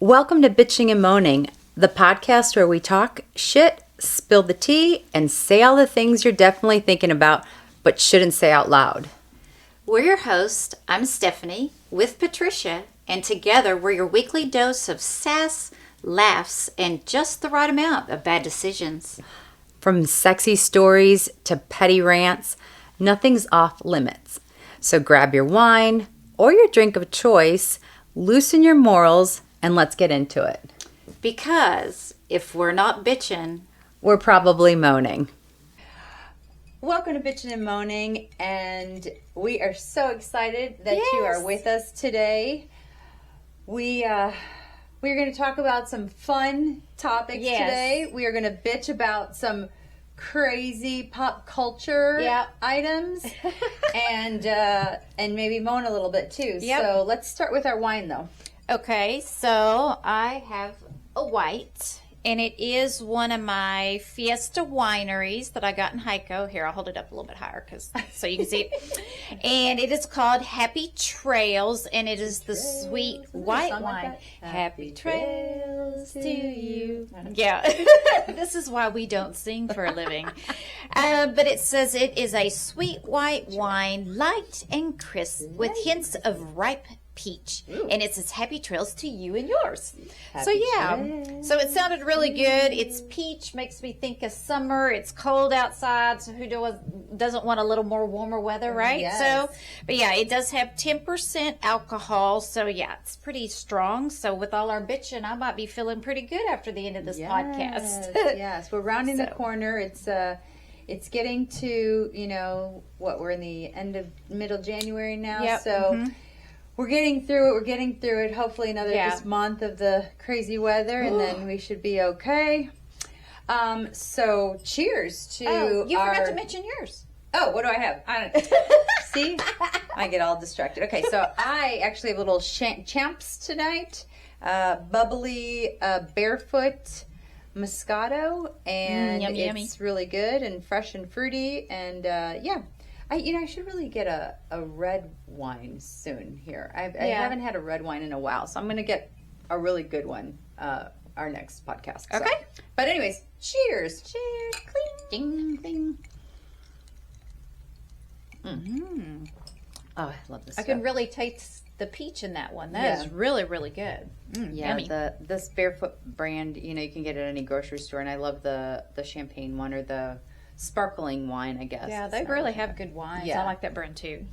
Welcome to Bitching and Moaning, the podcast where we talk shit, spill the tea, and say all the things you're definitely thinking about but shouldn't say out loud. We're your hosts. I'm Stephanie with Patricia, and together we're your weekly dose of sass, laughs, and just the right amount of bad decisions. From sexy stories to petty rants, nothing's off limits. So grab your wine or your drink of choice, loosen your morals, and let's get into it. Because if we're not bitching, we're probably moaning. Welcome to Bitchin and Moaning, and we are so excited that you are with us today. We're going to talk about some fun topics today. We are going to bitch about some crazy pop culture items and maybe moan a little bit too. So let's start with our wine though. Okay, so I have a white, and it is one of my Fiesta wineries that I got in Heiko. Here, I'll hold it up a little bit higher so you can see it. And it is called Happy Trails, and it is the sweet white wine. Like Happy Trails to you. Yeah, this is why we don't sing for a living. But it says it is a sweet white wine, light and crisp, with hints of ripe peach. Ooh. And it says Happy Trails to you and yours. So so it sounded really good. It's peach, makes me think of summer. It's cold outside, so who doesn't want a little more warmer weather, right? Yes. So, but yeah, it does have 10% alcohol, so yeah, it's pretty strong. So with all our bitching, I might be feeling pretty good after the end of this podcast. Yes, we're rounding the corner. It's getting to, we're in the middle January now, we're getting through it. Hopefully another this month of the crazy weather, and then we should be okay. So cheers to you forgot to mention yours. Oh, what do I have? See? I get all distracted. Okay, so I actually have a little champs tonight. Bubbly Barefoot Moscato, and yummy. really good and fresh and fruity, and I should really get a red wine soon here. I haven't had a red wine in a while, so I'm going to get a really good one our next podcast. Okay. So. But anyways, cheers. Cheers. Cling. Ding, ding. Mm-hmm. Oh, I love this stuff. I can really taste the peach in that one. That is really, really good. Yummy. This Barefoot brand, you can get it at any grocery store, and I love the champagne one or the sparkling wine, I guess. Yeah, they really have good wines. Yeah. I like that brand too.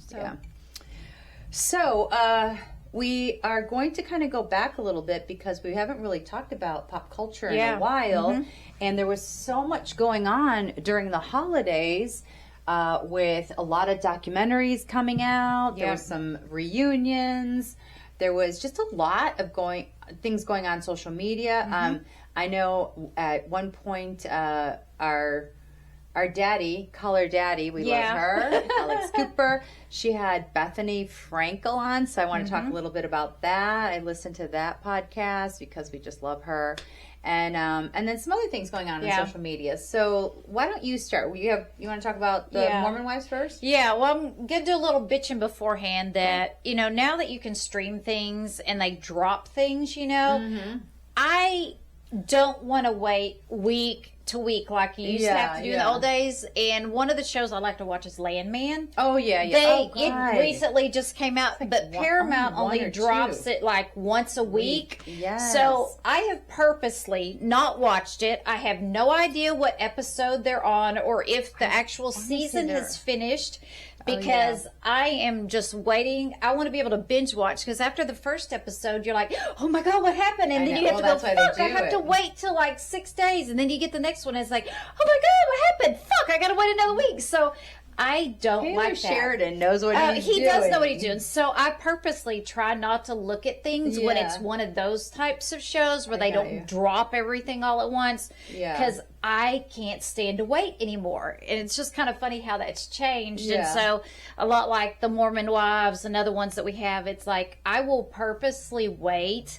So we are going to kind of go back a little bit because we haven't really talked about pop culture in a while. And there was so much going on during the holidays with a lot of documentaries coming out. There was some reunions. There was just a lot of things going on social media. I know at one point our daddy, caller daddy, we love her, Alex Cooper. She had Bethany Frankel on, so I want to talk a little bit about that. I listened to that podcast because we just love her, and then some other things going on social media. So why don't you start? You want to talk about the Mormon wives first? Yeah, well, I'm gonna do a little bitching beforehand that now that you can stream things and they drop things, I don't want to wait week to week like you used to have to do in the old days. And one of the shows I like to watch is Landman. Oh yeah, It recently just came out, but Paramount only drops it like once a week. Yes. So I have purposely not watched it. I have no idea what episode they're on or if the actual season has finished. Because I am just waiting. I want to be able to binge watch, because after the first episode, you're like, oh my God, what happened? And then you have to go, fuck, I have to wait till like 6 days. And then you get the next one, and it's like, oh my God, what happened? Fuck, I got to wait another week. So I don't like that. Sheridan knows what he's doing. He does know what he's doing. So I purposely try not to look at things when it's one of those types of shows where they don't drop everything all at once. Because I can't stand to wait anymore. And it's just kind of funny how that's changed. And so a lot like the Mormon Wives and other ones that we have, it's like I will purposely wait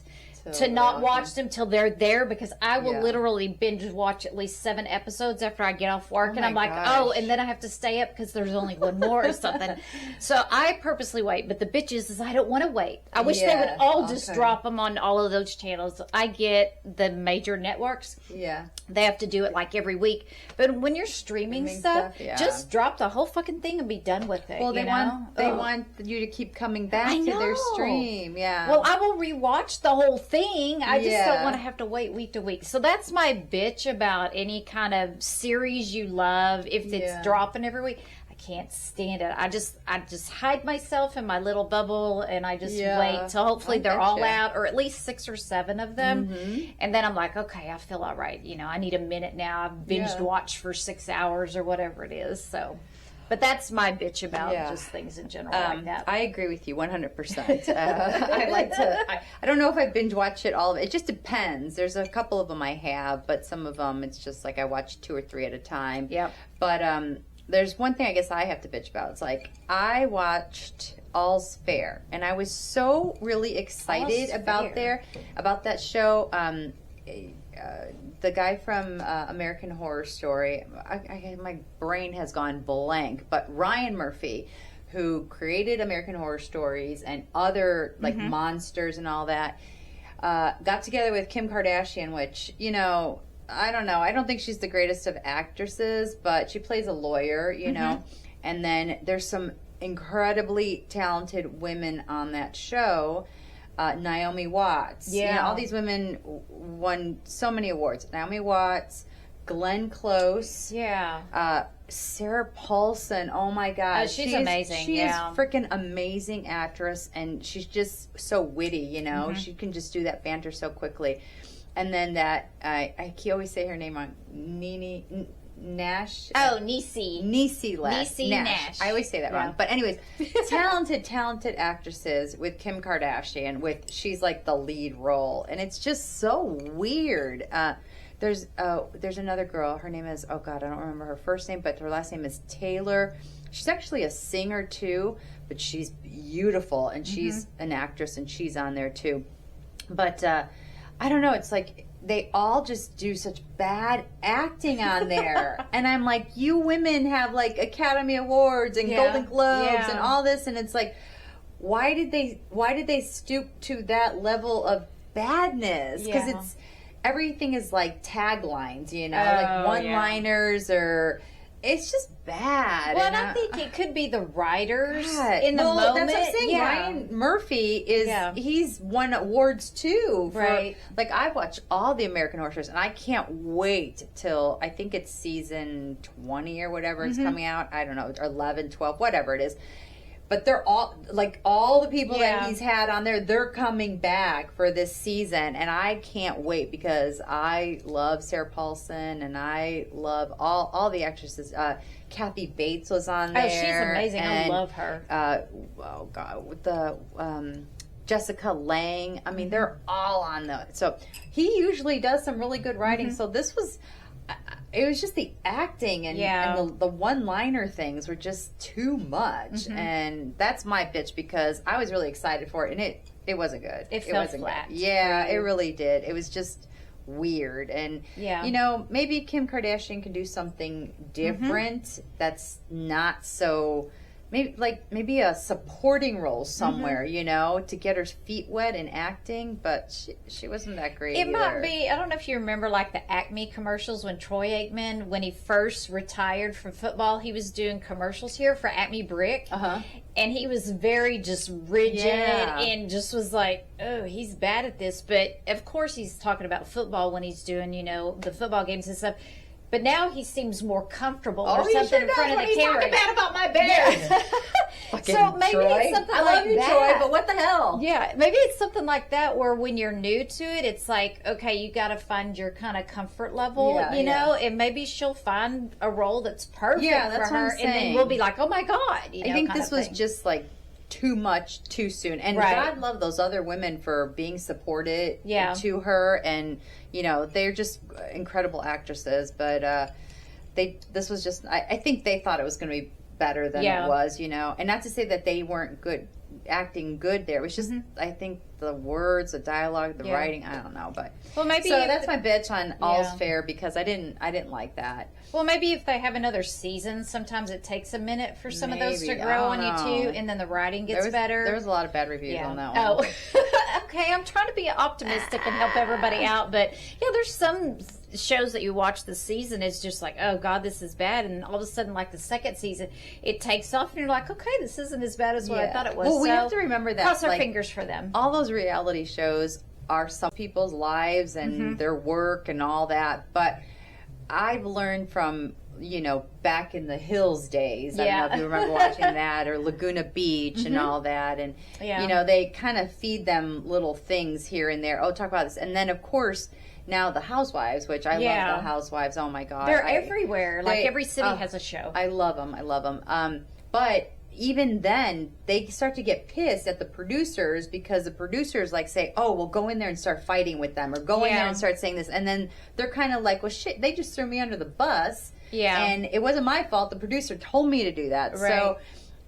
to not watch them till they're there, because I will literally binge watch at least 7 episodes after I get off work, and I'm like, and then I have to stay up because there's only one more or something. So I purposely wait, but the bitches is I don't want to wait. I wish they would all just drop them on all of those channels. I get the major networks. Yeah. They have to do it like every week. But when you're streaming stuff, just drop the whole fucking thing and be done with it. Well, they want you to keep coming back to their stream. Yeah. Well, I will rewatch the whole thing. I just don't want to have to wait week to week. So that's my bitch about any kind of series you love. If it's dropping every week, I can't stand it. I just hide myself in my little bubble, and I just wait till hopefully they're all out, or at least 6 or 7 of them. And then I'm like, okay, I feel all right. I need a minute now. I've binged watched for 6 hours or whatever it is. So, but that's my bitch about just things in general like that. I agree with you 100%. I like to. I don't know if I binge watch it all of it. It just depends. There's a couple of them I have, but some of them it's just like I watch 2 or 3 at a time. Yep. But there's one thing I guess I have to bitch about. It's like I watched All's Fair, and I was so really excited about that show. The guy from American Horror Story, my brain has gone blank, but Ryan Murphy, who created American Horror Stories and other like monsters and all that, got together with Kim Kardashian, which, I don't know. I don't think she's the greatest of actresses, but she plays a lawyer, you know. And then there's some incredibly talented women on that show. Naomi Watts. All these women won so many awards. Naomi Watts, Glenn Close. Sarah Paulson. Oh my God. She's amazing. She is freaking amazing actress, and she's just so witty, She can just do that banter so quickly. And then that, I can always say her name wrong, Nene Nash. Oh, Niecy Nash. I always say that wrong. But anyways, talented actresses with Kim Kardashian. She's like the lead role, and it's just so weird. There's another girl. Her name is, oh God, I don't remember her first name, but her last name is Taylor. She's actually a singer too, but she's beautiful, and she's an actress, and she's on there too. But I don't know. It's like they all just do such bad acting on there. And I'm like, you women have like Academy Awards and Golden Globes and all this. And it's like, why did they stoop to that level of badness? Because everything is like taglines, like one-liners or... It's just bad. Well, and I think it could be the writers in the moment. That's what I'm saying. Ryan Murphy he's won awards too. Like I watch all the American Horror Stories, and I can't wait till I think it's season 20 or whatever it's coming out. I don't know, or 11, 12, whatever it is. But they're all, like, all the people that he's had on there, they're coming back for this season. And I can't wait because I love Sarah Paulson and I love all the actresses. Kathy Bates was on there. Oh, she's amazing. I love her. Oh, God. With the Jessica Lange. I mean, they're all on the... So he usually does some really good writing. So this was... It was just the acting and the one-liner things were just too much. And that's my bitch because I was really excited for it, and it wasn't good. It fell flat. Yeah, it really did. It was just weird. And, maybe Kim Kardashian can do something different that's not so... Maybe a supporting role somewhere, to get her feet wet in acting, but she wasn't that great It either. might be, I don't know if you remember like the Acme commercials when Troy Aikman, when he first retired from football, he was doing commercials here for Acme Brick. And he was very just rigid and just was like, oh, he's bad at this. But of course he's talking about football when he's doing, the football games and stuff. But now he seems more comfortable or something in front of the camera. Talking bad about my Bears. So maybe Troy. it's something I like love you, that. Troy, but what the hell? Yeah, maybe it's something like that where when you're new to it, it's like, okay, you got to find your kind of comfort level, and maybe she'll find a role that's perfect for her, and then we'll be like, oh my God. I think this was just like too much too soon, and God love those other women for being supported to her, and they're just incredible actresses, but this was just I think they thought it was going to be better than it was, and not to say that they weren't good acting good there. It was just, I think, the words, the dialogue, the writing. I don't know, but well, maybe so that's my bitch on All's Fair, because I didn't like that. Well, maybe if they have another season, sometimes it takes a minute for some of those to grow on you too, and then the writing gets better. There was a lot of bad reviews on that one. Oh, okay. I'm trying to be optimistic and help everybody out, but yeah, there's some shows that you watch this season, it's just like, oh God, this is bad, and all of a sudden, like the second season, it takes off, and you're like, okay, this isn't as bad as what I thought it was. Well, we have to remember that. Cross our fingers for them. All those reality shows are some people's lives and their work and all that, but I've learned from, back in the Hills days. I don't know if you remember watching that, or Laguna Beach and all that. And, they kind of feed them little things here and there. Oh, talk about this. And then, of course, now the Housewives, which I love the Housewives. Oh, my God. They're everywhere. Like every city has a show. I love them. But even then, they start to get pissed at the producers, because the producers say, oh, well, go in there and start fighting with them, or go in there and start saying this. And then they're kind of like, well, shit, they just threw me under the bus. Yeah. And it wasn't my fault. The producer told me to do that. Right. So,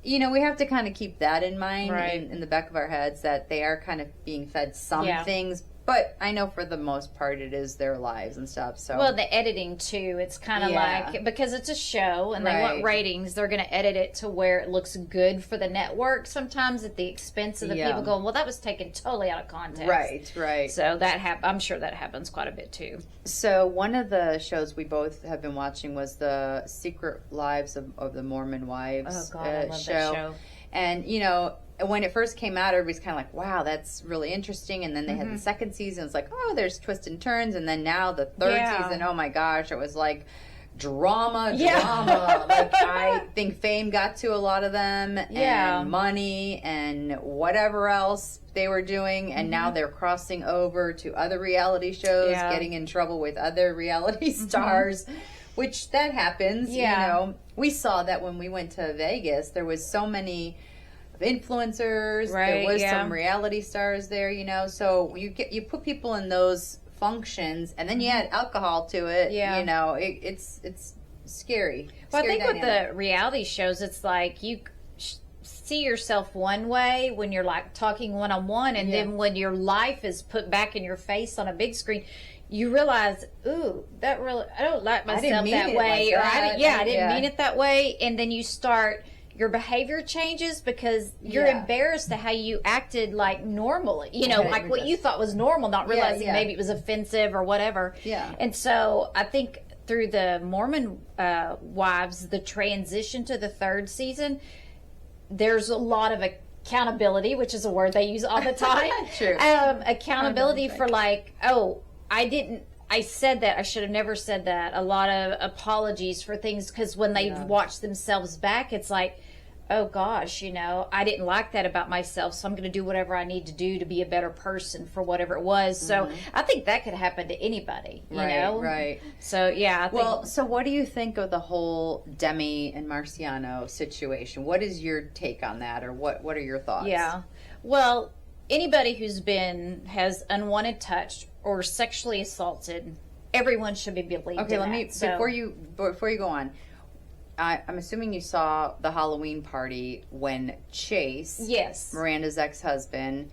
we have to kind of keep that in mind in the back of our heads, that they are kind of being fed some things. But I know for the most part it is their lives and stuff. So well, the editing too, it's kind of like, because it's a show and they want ratings, they're going to edit it to where it looks good for the network, sometimes at the expense of the people going, well, that was taken totally out of context. Right. So I'm sure that happens quite a bit too. So one of the shows we both have been watching was the Secret Lives of the Mormon Wives I love that show. And, when it first came out, everybody's kind of like, wow, that's really interesting. And then they had the second season. It's like, oh, there's twists and turns. And then now the third season, oh my gosh, it was like drama. Like, I think fame got to a lot of them, and money and whatever else they were doing. And now they're crossing over to other reality shows, getting in trouble with other reality stars, which that happens. We saw that when we went to Vegas. There was so many influencers, there was some reality stars there, so you put people in those functions, and then you add alcohol to it. It's scary. Well, I think with the reality shows, it's like you see yourself one way when you're like talking one-on-one, and then when your life is put back in your face on a big screen, you realize, ooh, I don't like myself that way, I didn't mean it that way, and then you start. Your behavior changes because you're embarrassed at how you acted like normally, like what you thought was normal, not realizing maybe it was offensive or whatever. Yeah. And so I think through the Mormon wives, the transition to the third season, there's a lot of accountability, which is a word they use all the time. True. Accountability for like, oh, I said that. I should have never said that. A lot of apologies for things, because when they watch themselves back, it's like, oh gosh, I didn't like that about myself, so I'm going to do whatever I need to do to be a better person for whatever it was. So I think that could happen to anybody, you know? Right. So, yeah. So what do you think of the whole Demi and Marciano situation? What is your take on that, or what are your thoughts? Yeah. Well, anybody who's has unwanted touch or sexually assaulted, everyone should be believed. Okay, before you go on, I'm assuming you saw the Halloween party when Chase, Miranda's ex-husband,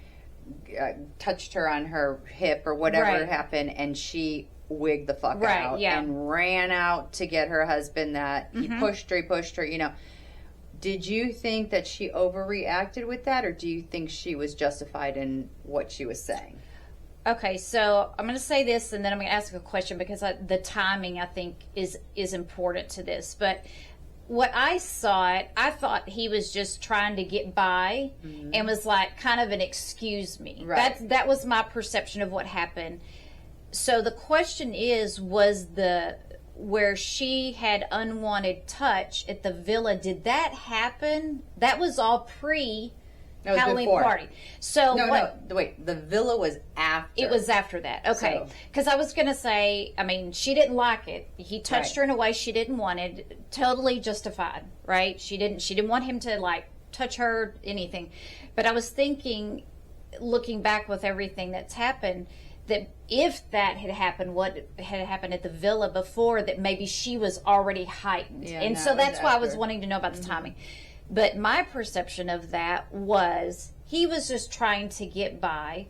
touched her on her hip or whatever happened, and she wigged the fuck out and ran out to get her husband. That he pushed her. Did you think that she overreacted with that, or do you think she was justified in what she was saying? Okay, so I'm going to say this, and then I'm going to ask a question, because the timing, I think, is important to this. But what I thought he was just trying to get by, and was like kind of an excuse me. Right. That was my perception of what happened. So the question is, where she had unwanted touch at the villa, did that happen? That was all Halloween party. So wait, the villa was after. It was after that. Okay. Because I was going to say, she didn't like it. He touched her in a way she didn't want it. Totally justified, right? She didn't want him to touch her, anything. But I was thinking, looking back with everything that's happened, that if that had happened, what had happened at the villa before, that maybe she was already heightened. Yeah, and so that's why I was wanting to know about the timing. But my perception of that was he was just trying to get by.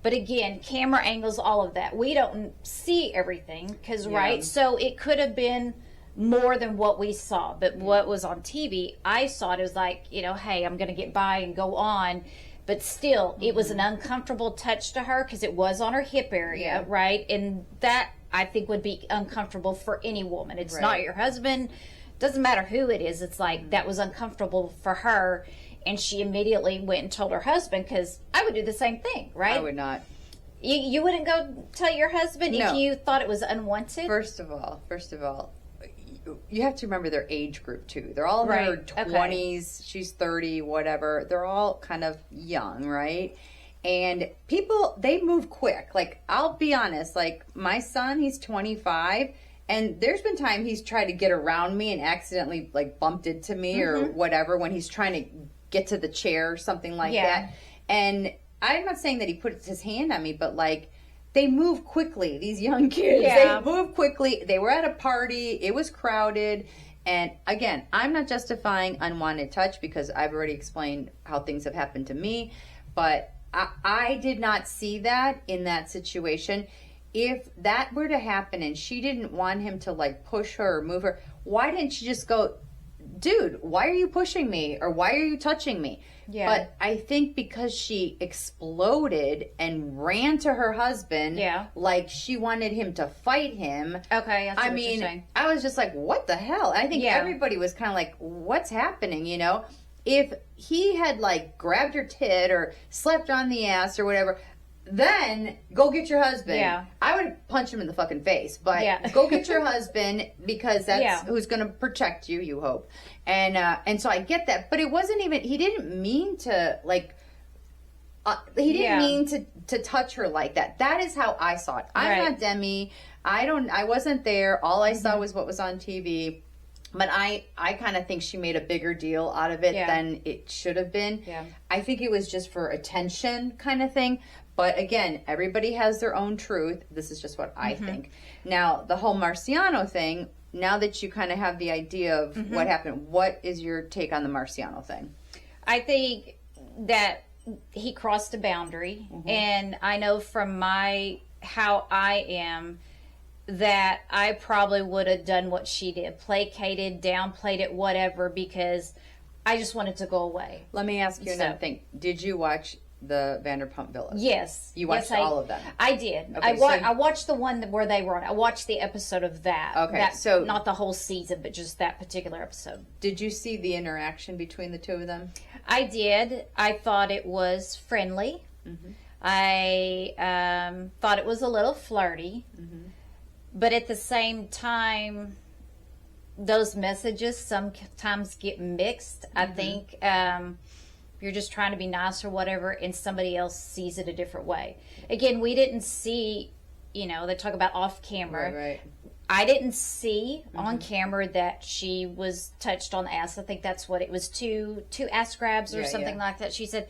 But again, camera angles, all of that. We don't see everything because, right? So it could have been more than what we saw. But what was on TV, I saw it as like, you know, hey, I'm going to get by and go on. But still, it was an uncomfortable touch to her because it was on her hip area, right? And that, I think, would be uncomfortable for any woman. It's not your husband. Doesn't matter who it is. It's like that was uncomfortable for her. And she immediately went and told her husband, because I would do the same thing, right? I would not. You wouldn't go tell your husband if you thought it was unwanted? First of all, you have to remember their age group, too. They're all in their 20s. She's 30, whatever. They're all kind of young, right? And people, they move quick. Like, I'll be honest. Like, my son, he's 25. And there's been time he's tried to get around me and accidentally, like, bumped into me or whatever when he's trying to get to the chair or something like that. And I'm not saying that he put his hand on me, but, like, they move quickly, these young kids. They move quickly. They were at a party. It was crowded. And, again, I'm not justifying unwanted touch because I've already explained how things have happened to me. But I did not see that in that situation. If that were to happen and she didn't want him to, like, push her or move her, why didn't she just go, dude, why are you pushing me? Or why are you touching me? Yeah. But I think because she exploded and ran to her husband, like she wanted him to fight him. Okay, I mean, I was just like, what the hell? I think everybody was kind of like, what's happening, you know? If he had, like, grabbed her tit or slapped her on the ass or whatever, then go get your husband. Yeah. I would punch him in the fucking face, but go get your husband because that's who's going to protect you, you hope. And so I get that, but it wasn't even, he didn't mean to, like, he didn't mean to touch her like that. That is how I saw it. I'm not Demi. I wasn't there. All I saw was what was on TV. But I kind of think she made a bigger deal out of it than it should have been. Yeah. I think it was just for attention kind of thing. But again, everybody has their own truth. This is just what I think. Now, the whole Marciano thing, now that you kind of have the idea of what happened, what is your take on the Marciano thing? I think that he crossed a boundary. And I know from how I am, that I probably would have done what she did. Placated, downplayed it, whatever, because I just wanted to go away. Let me ask you another thing. Did you watch the Vanderpump Villas? Yes. You watched all of them? I did. Okay, I watched the one where they were on. I watched the episode of that. Okay, so not the whole season, but just that particular episode. Did you see the interaction between the two of them? I did. I thought it was friendly. I thought it was a little flirty. But at the same time, those messages sometimes get mixed. I think you're just trying to be nice or whatever, and somebody else sees it a different way. Again, we didn't see, they talk about off camera. Right. I didn't see on camera that she was touched on the ass. I think that's what it was, two ass grabs or something like that. She said,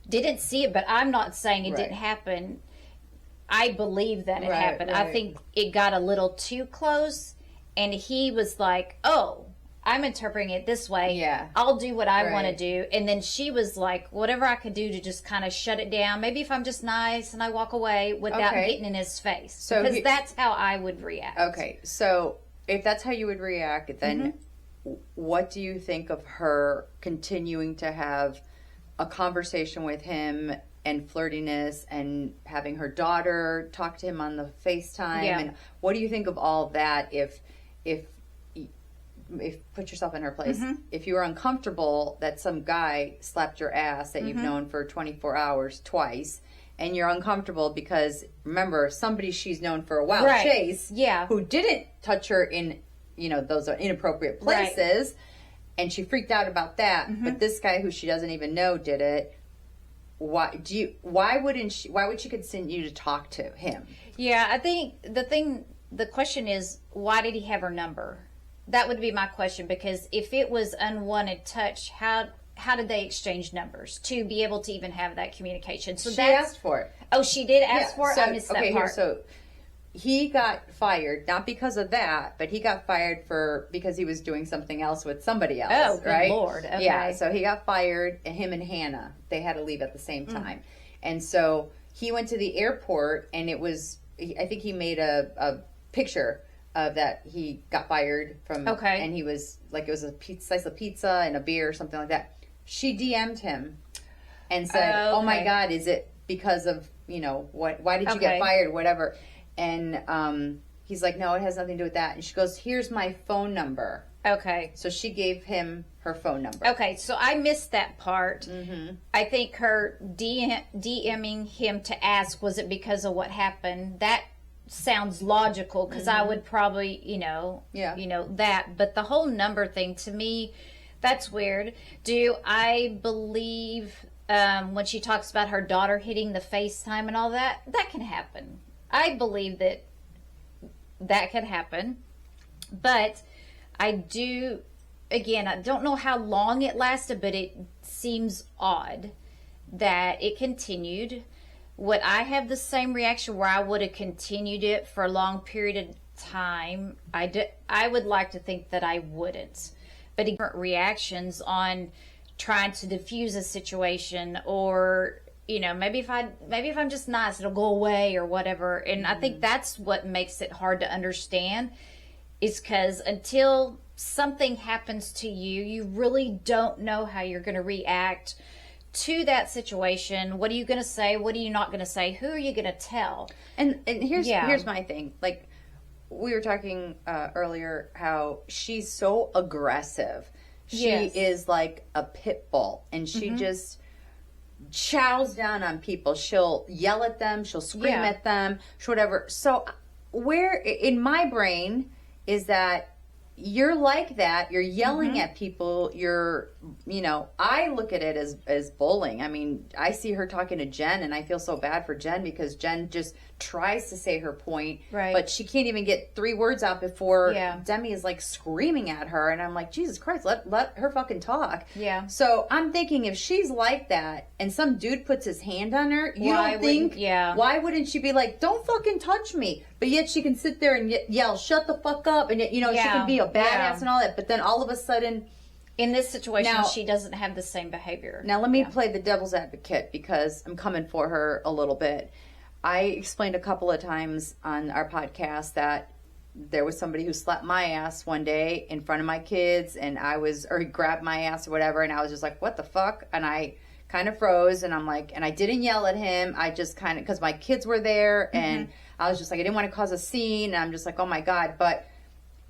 didn't see it, but I'm not saying it didn't happen. I believe that it happened. I think it got a little too close, and he was like, oh, I'm interpreting it this way. Yeah. I'll do what I want to do. And then she was like, whatever I could do to just kind of shut it down. Maybe if I'm just nice and I walk away without getting in his face. So because that's how I would react. Okay. So if that's how you would react, then what do you think of her continuing to have a conversation with him and flirtiness and having her daughter talk to him on the FaceTime? Yeah. And what do you think of all of that if put yourself in her place, if you were uncomfortable that some guy slapped your ass that you've known for 24 hours twice, and you're uncomfortable because, remember, somebody she's known for a while, Chase, who didn't touch her in, those are inappropriate places, and she freaked out about that, but this guy who she doesn't even know did it. Why would she continue to talk to him? Yeah, I think the question is, why did he have her number? That would be my question, because if it was unwanted touch, how did they exchange numbers to be able to even have that communication? So she asked for it. Oh, she did ask for it? I missed that part. So he got fired, not because of that, but he got fired because he was doing something else with somebody else. Oh, good right? Lord. Okay. Yeah, so he got fired, and him and Hannah, they had to leave at the same time. And so he went to the airport, and it was, I think he made a picture of that he got fired from, and he was, like, it was a slice of pizza and a beer or something like that. She DM'd him and said, oh my God, is it because of, why did you get fired, whatever. And he's like, no, it has nothing to do with that. And she goes, here's my phone number. Okay. So she gave him her phone number. Okay, so I missed that part. I think her DMing him to ask, was it because of what happened? That sounds logical, because I would probably, that. But the whole number thing, to me, that's weird. I believe when she talks about her daughter hitting the FaceTime and all that, that can happen. I believe that could happen. But I do, again, I don't know how long it lasted, but it seems odd that it continued. Would I have the same reaction where I would have continued it for a long period of time? I would like to think that I wouldn't. But different reactions on trying to diffuse a situation, or maybe if I'm just nice, it'll go away or whatever. And I think that's what makes it hard to understand, is because until something happens to you, you really don't know how you're going to react to that situation. What are you going to say? What are you not going to say? Who are you going to tell? And here's my thing. Like, we were talking earlier, how she's so aggressive. She is like a pit bull, and she just chows down on people. She'll yell at them. She'll scream at them. Whatever. So where in my brain is that you're like that. You're yelling at people. You're, I look at it as bullying. I mean, I see her talking to Jen, and I feel so bad for Jen, because Jen just tries to say her point, but she can't even get 3 words out before Demi is like screaming at her, and I'm like, Jesus Christ, let her fucking talk. Yeah. So I'm thinking, if she's like that and some dude puts his hand on her, why wouldn't she be like, don't fucking touch me? But yet she can sit there and yell, shut the fuck up, and she can be a badass and all that. But then all of a sudden, in this situation, she doesn't have the same behavior. Now let me play the devil's advocate, because I'm coming for her a little bit. I explained a couple of times on our podcast that there was somebody who slapped my ass one day in front of my kids, and or he grabbed my ass or whatever, and I was just like, what the fuck? And I kind of froze, and I'm like, and I didn't yell at him. I just kind of, because my kids were there, and I was just like, I didn't want to cause a scene, and I'm just like, oh my God. But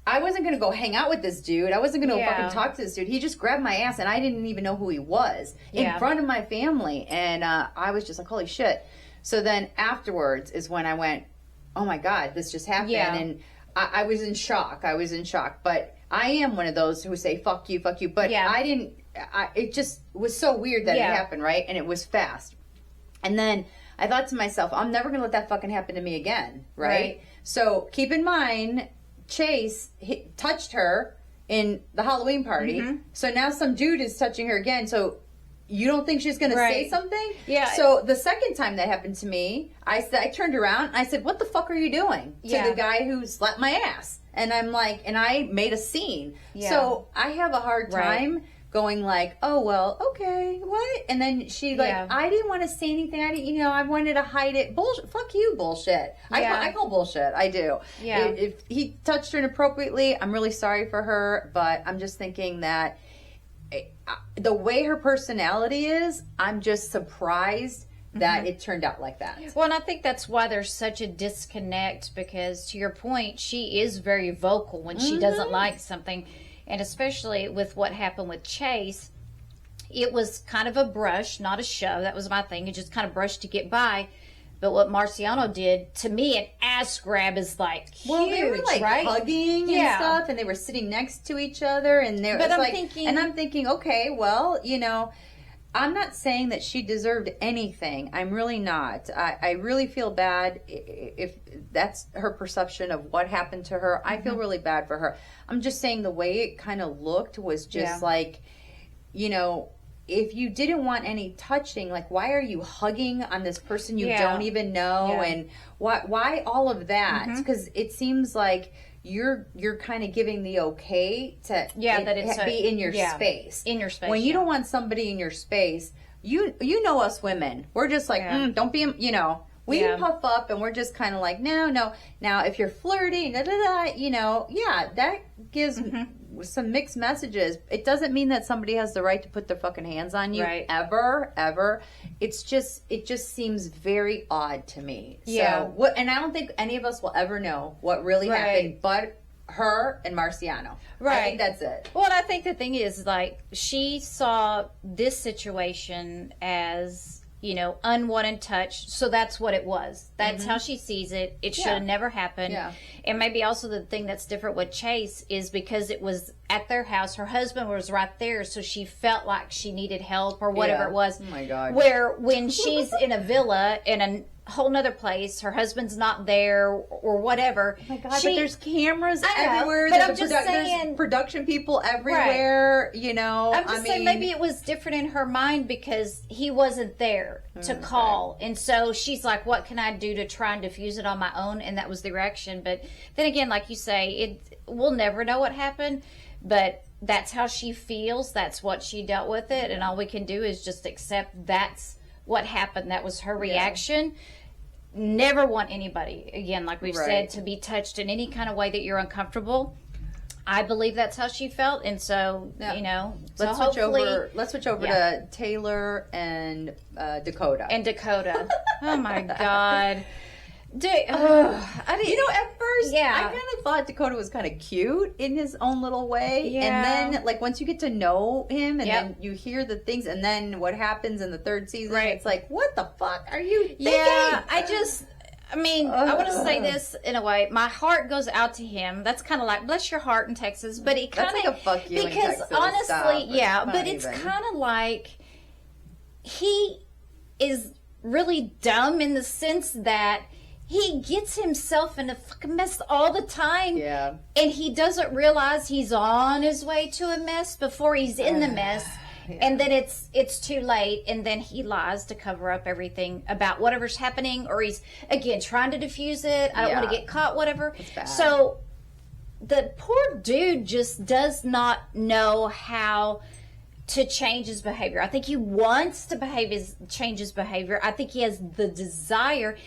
I wasn't going to go hang out with this dude. I wasn't going to fucking talk to this dude. He just grabbed my ass, and I didn't even know who he was in front of my family. And I was just like, holy shit. So then afterwards is when I went, oh my God, this just happened. And I was in shock. But I am one of those who say, fuck you. But I didn't, it just was so weird that it happened, right? And it was fast. And then I thought to myself, I'm never going to let that fucking happen to me again, right? So keep in mind, Chase touched her in the Halloween party. So now some dude is touching her again. So you don't think she's going to say something? Yeah. So the second time that happened to me, I turned around and I said, what the fuck are you doing to the guy who slapped my ass? And I'm like, and I made a scene. So I have a hard time going like, oh, well, okay, what? And then she I didn't want to say anything. I didn't, I wanted to hide it. Bullshit. Fuck you, bullshit. I call bullshit. I do. Yeah. If he touched her inappropriately, I'm really sorry for her, but I'm just thinking that the way her personality is, I'm just surprised that it turned out like that. Well, and I think that's why there's such a disconnect, because to your point, she is very vocal when she doesn't like something. And especially with what happened with Chase, it was kind of a brush, not a shove. That was my thing. It just kind of brushed to get by. But what Marciano did, to me, an ass grab is like huge, they were like hugging and stuff, and they were sitting next to each other, and I'm thinking, okay, well, I'm not saying that she deserved anything. I'm really not. I really feel bad if that's her perception of what happened to her. I feel really bad for her. I'm just saying the way it kind of looked was just like, if you didn't want any touching, like, why are you hugging on this person you don't even know? And why all of that? Because it seems like you're kind of giving the okay to that it's be in your space. In your space. When you don't want somebody in your space, you know us women. We're just like, don't be, you know. We puff up and we're just kind of like, no. Now, if you're flirting, you know, that gives some mixed messages. It doesn't mean that somebody has the right to put their fucking hands on you ever. It just seems very odd to me. So, and I don't think any of us will ever know what really happened, but her and Marciano. I think that's it. Well, and I think the thing is, like, she saw this situation as, you know, unwanted touch. So that's what it was. That's how she sees it. It should have never happened. Yeah. And maybe also the thing that's different with Chase is because it was at their house, her husband was right there, so she felt like she needed help or whatever it was. Oh my God. Where when she's in a villa in a whole nother place, her husband's not there or whatever. Oh my God, but there's cameras everywhere. But I'm just saying, there's production people everywhere, you know. I'm just saying maybe it was different in her mind because he wasn't there to call. And so she's like, what can I do to try and diffuse it on my own? And that was the reaction. But then again, like you say, we'll never know what happened, but that's how she feels. That's what she dealt with it. And all we can do is just accept that's what happened. That was her reaction. Never want anybody, again, like we've said, to be touched in any kind of way that you're uncomfortable. I believe that's how she felt, and so you know. Let's switch over to Taylor and Dakota. Oh my God. You know, at first, I kind of thought Dakota was kind of cute in his own little way. Yeah. And then, like, once you get to know him and then you hear the things, and then what happens in the third season, it's like, what the fuck are you thinking? Yeah, I mean, I want to say this in a way. My heart goes out to him. That's kind of like, bless your heart in Texas. But it kind of, that's like a fuck you because in Texas. Honestly, but it's kind of like he is really dumb in the sense that he gets himself in a fucking mess all the time. Yeah. And he doesn't realize he's on his way to a mess before he's in the mess. Yeah. And then it's too late, and then he lies to cover up everything about whatever's happening, or he's, again, trying to diffuse it. I don't want to get caught, whatever. So the poor dude just does not know how to change his behavior. I think he wants to change his behavior. I think he has the desire.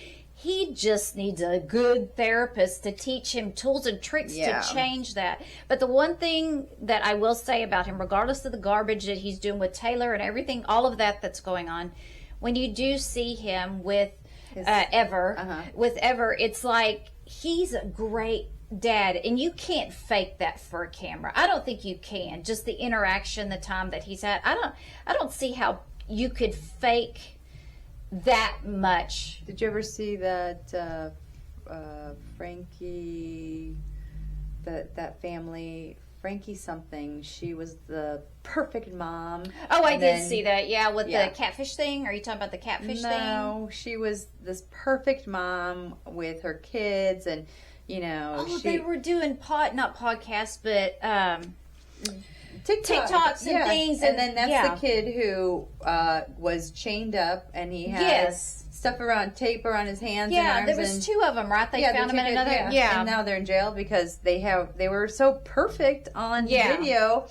He just needs a good therapist to teach him tools and tricks to change that. But the one thing that I will say about him, regardless of the garbage that he's doing with Taylor and everything, all of that that's going on, when you do see him with Ever, it's like he's a great dad, and you can't fake that for a camera. I don't think you can. Just the interaction, the time that he's had. I don't see how you could fake that much. Did you ever see that Frankie, that family, Frankie something, she was the perfect mom. Oh, I did see that, with the catfish thing. Are you talking about the catfish thing? No, she was this perfect mom with her kids, and, you know. Oh, they were doing not podcasts, but TikToks and things. And then that's the kid who was chained up, and he had stuff tape around his hands and arms. There was two of them, right? They found them in another. And now they're in jail because they were so perfect on video.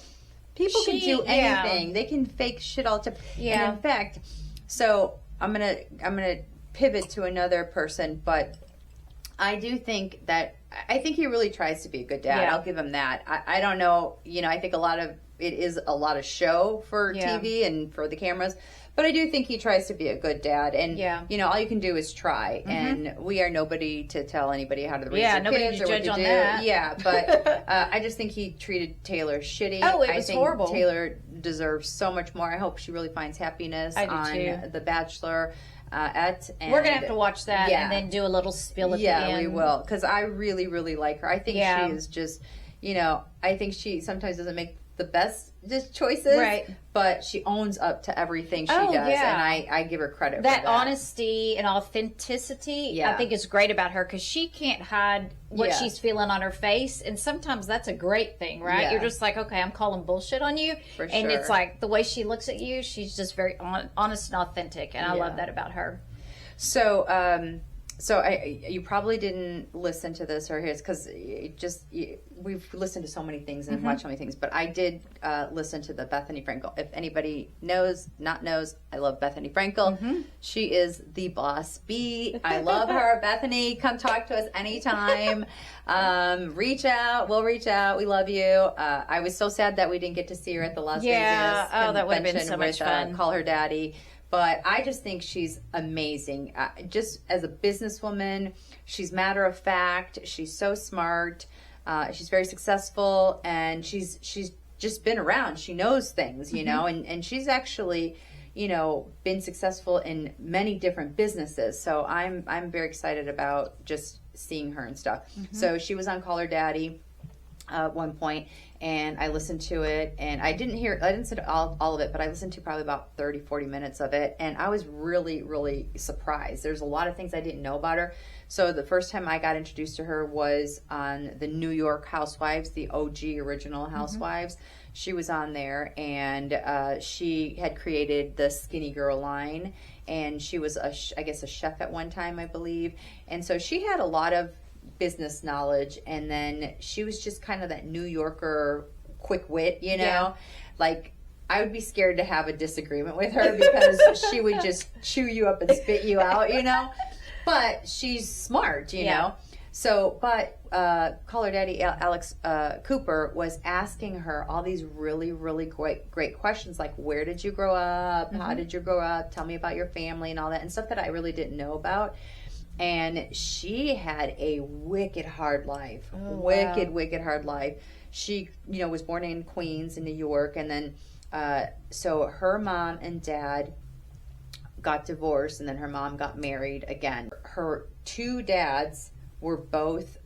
People can do anything. They can fake shit all the time. Yeah. And in fact, so I'm gonna pivot to another person, but I do think that I think he really tries to be a good dad. Yeah. I'll give him that. I don't know. You know, I think it is a lot of show for TV and for the cameras, but I do think he tries to be a good dad. And you know, all you can do is try. Mm-hmm. And we are nobody to tell anybody how to raise their kids or what to do. That. Yeah, but I just think he treated Taylor shitty. Oh, it was horrible. Taylor deserves so much more. I hope she really finds happiness on The Bachelor. We're gonna have to watch that and then do a little spill at the end. Yeah, we will, because I really, really like her. I think she is just, you know, I think she sometimes doesn't make the best choices, right? But she owns up to everything she does, and I give her credit for that. Honesty and authenticity, I think is great about her, because she can't hide what she's feeling on her face, and sometimes that's a great thing, right? Yeah. You're just like, okay, I'm calling bullshit on you, and it's like the way she looks at you, she's just very honest and authentic, and I love that about her. So, you probably didn't listen to this or hear it, because we've listened to so many things and watched so many things, but I did listen to the Bethany Frankel. If anybody knows, I love Bethany Frankel. She is the boss bee. I love her. Bethany, come talk to us anytime. Reach out. We'll reach out. We love you. I was so sad that we didn't get to see her at the Las Vegas convention. That would have been so much fun. Call Her Daddy. But I just think she's amazing. Just as a businesswoman, she's matter of fact. She's so smart. She's very successful, and she's just been around. She knows things, you know, and she's actually, you know, been successful in many different businesses. So I'm very excited about just seeing her and stuff. So she was on Call Her Daddy at one point, and I listened to it, and I didn't listen to all of it, but I listened to probably about 40 minutes of it, and I was really, really surprised. There's a lot of things I didn't know about her. So the first time I got introduced to her was on the New York Housewives, the OG original Housewives. She was on there, and she had created the Skinny Girl line, and she was, I guess, a chef at one time, I believe. And so she had a lot of business knowledge, and then she was just kind of that New Yorker quick wit, you know, like I would be scared to have a disagreement with her because she would just chew you up and spit you out, you know, but she's smart, you know. So, but Call Her Daddy Alex Cooper was asking her all these really, really great questions, like, where did you grow up? How did you grow up? Tell me about your family and all that, and stuff that I really didn't know about. And she had a wicked hard life. Wicked hard life. She, you know, was born in Queens in New York, and then so her mom and dad got divorced, and then her mom got married again. Her two dads were both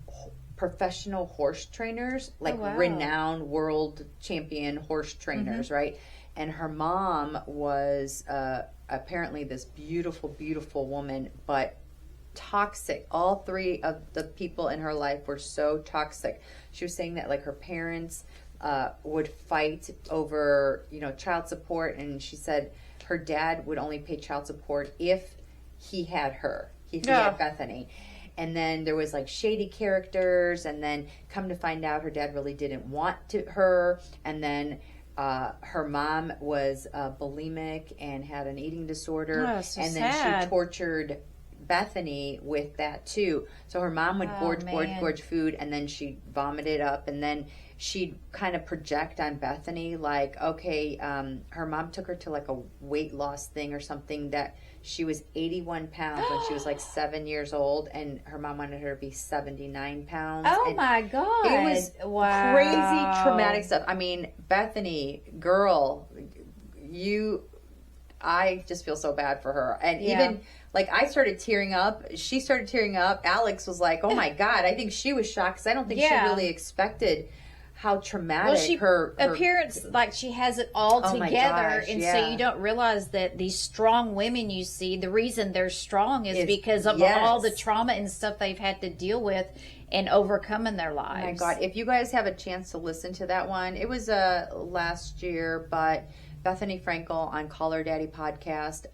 professional horse trainers, like renowned world champion horse trainers, right? And her mom was apparently this beautiful woman, but toxic. All three of the people in her life were so toxic. She was saying that, like, her parents would fight over, you know, child support, and she said her dad would only pay child support if he had her, if he had Bethany. And then there was like shady characters, and then come to find out her dad really didn't want her, and then her mom was bulimic and had an eating disorder, and then she tortured Bethany with that too. So her mom would gorge food, and then she'd vomit it up, and then she'd kind of project on Bethany, like, okay, her mom took her to like a weight loss thing or something, that she was 81 pounds when she was like 7 years old, and her mom wanted her to be 79 pounds. Oh my God. It was crazy traumatic stuff. I mean, Bethany, girl, I just feel so bad for her. And even, like, I started tearing up. She started tearing up. Alex was like, oh my God. I think she was shocked, because I don't think she really expected how traumatic her appearance, like, she has it all together. Gosh, and so you don't realize that these strong women you see, the reason they're strong is because of all the trauma and stuff they've had to deal with and overcome in their lives. Oh my God. If you guys have a chance to listen to that one, it was last year, but Bethany Frankel on Call Her Daddy podcast.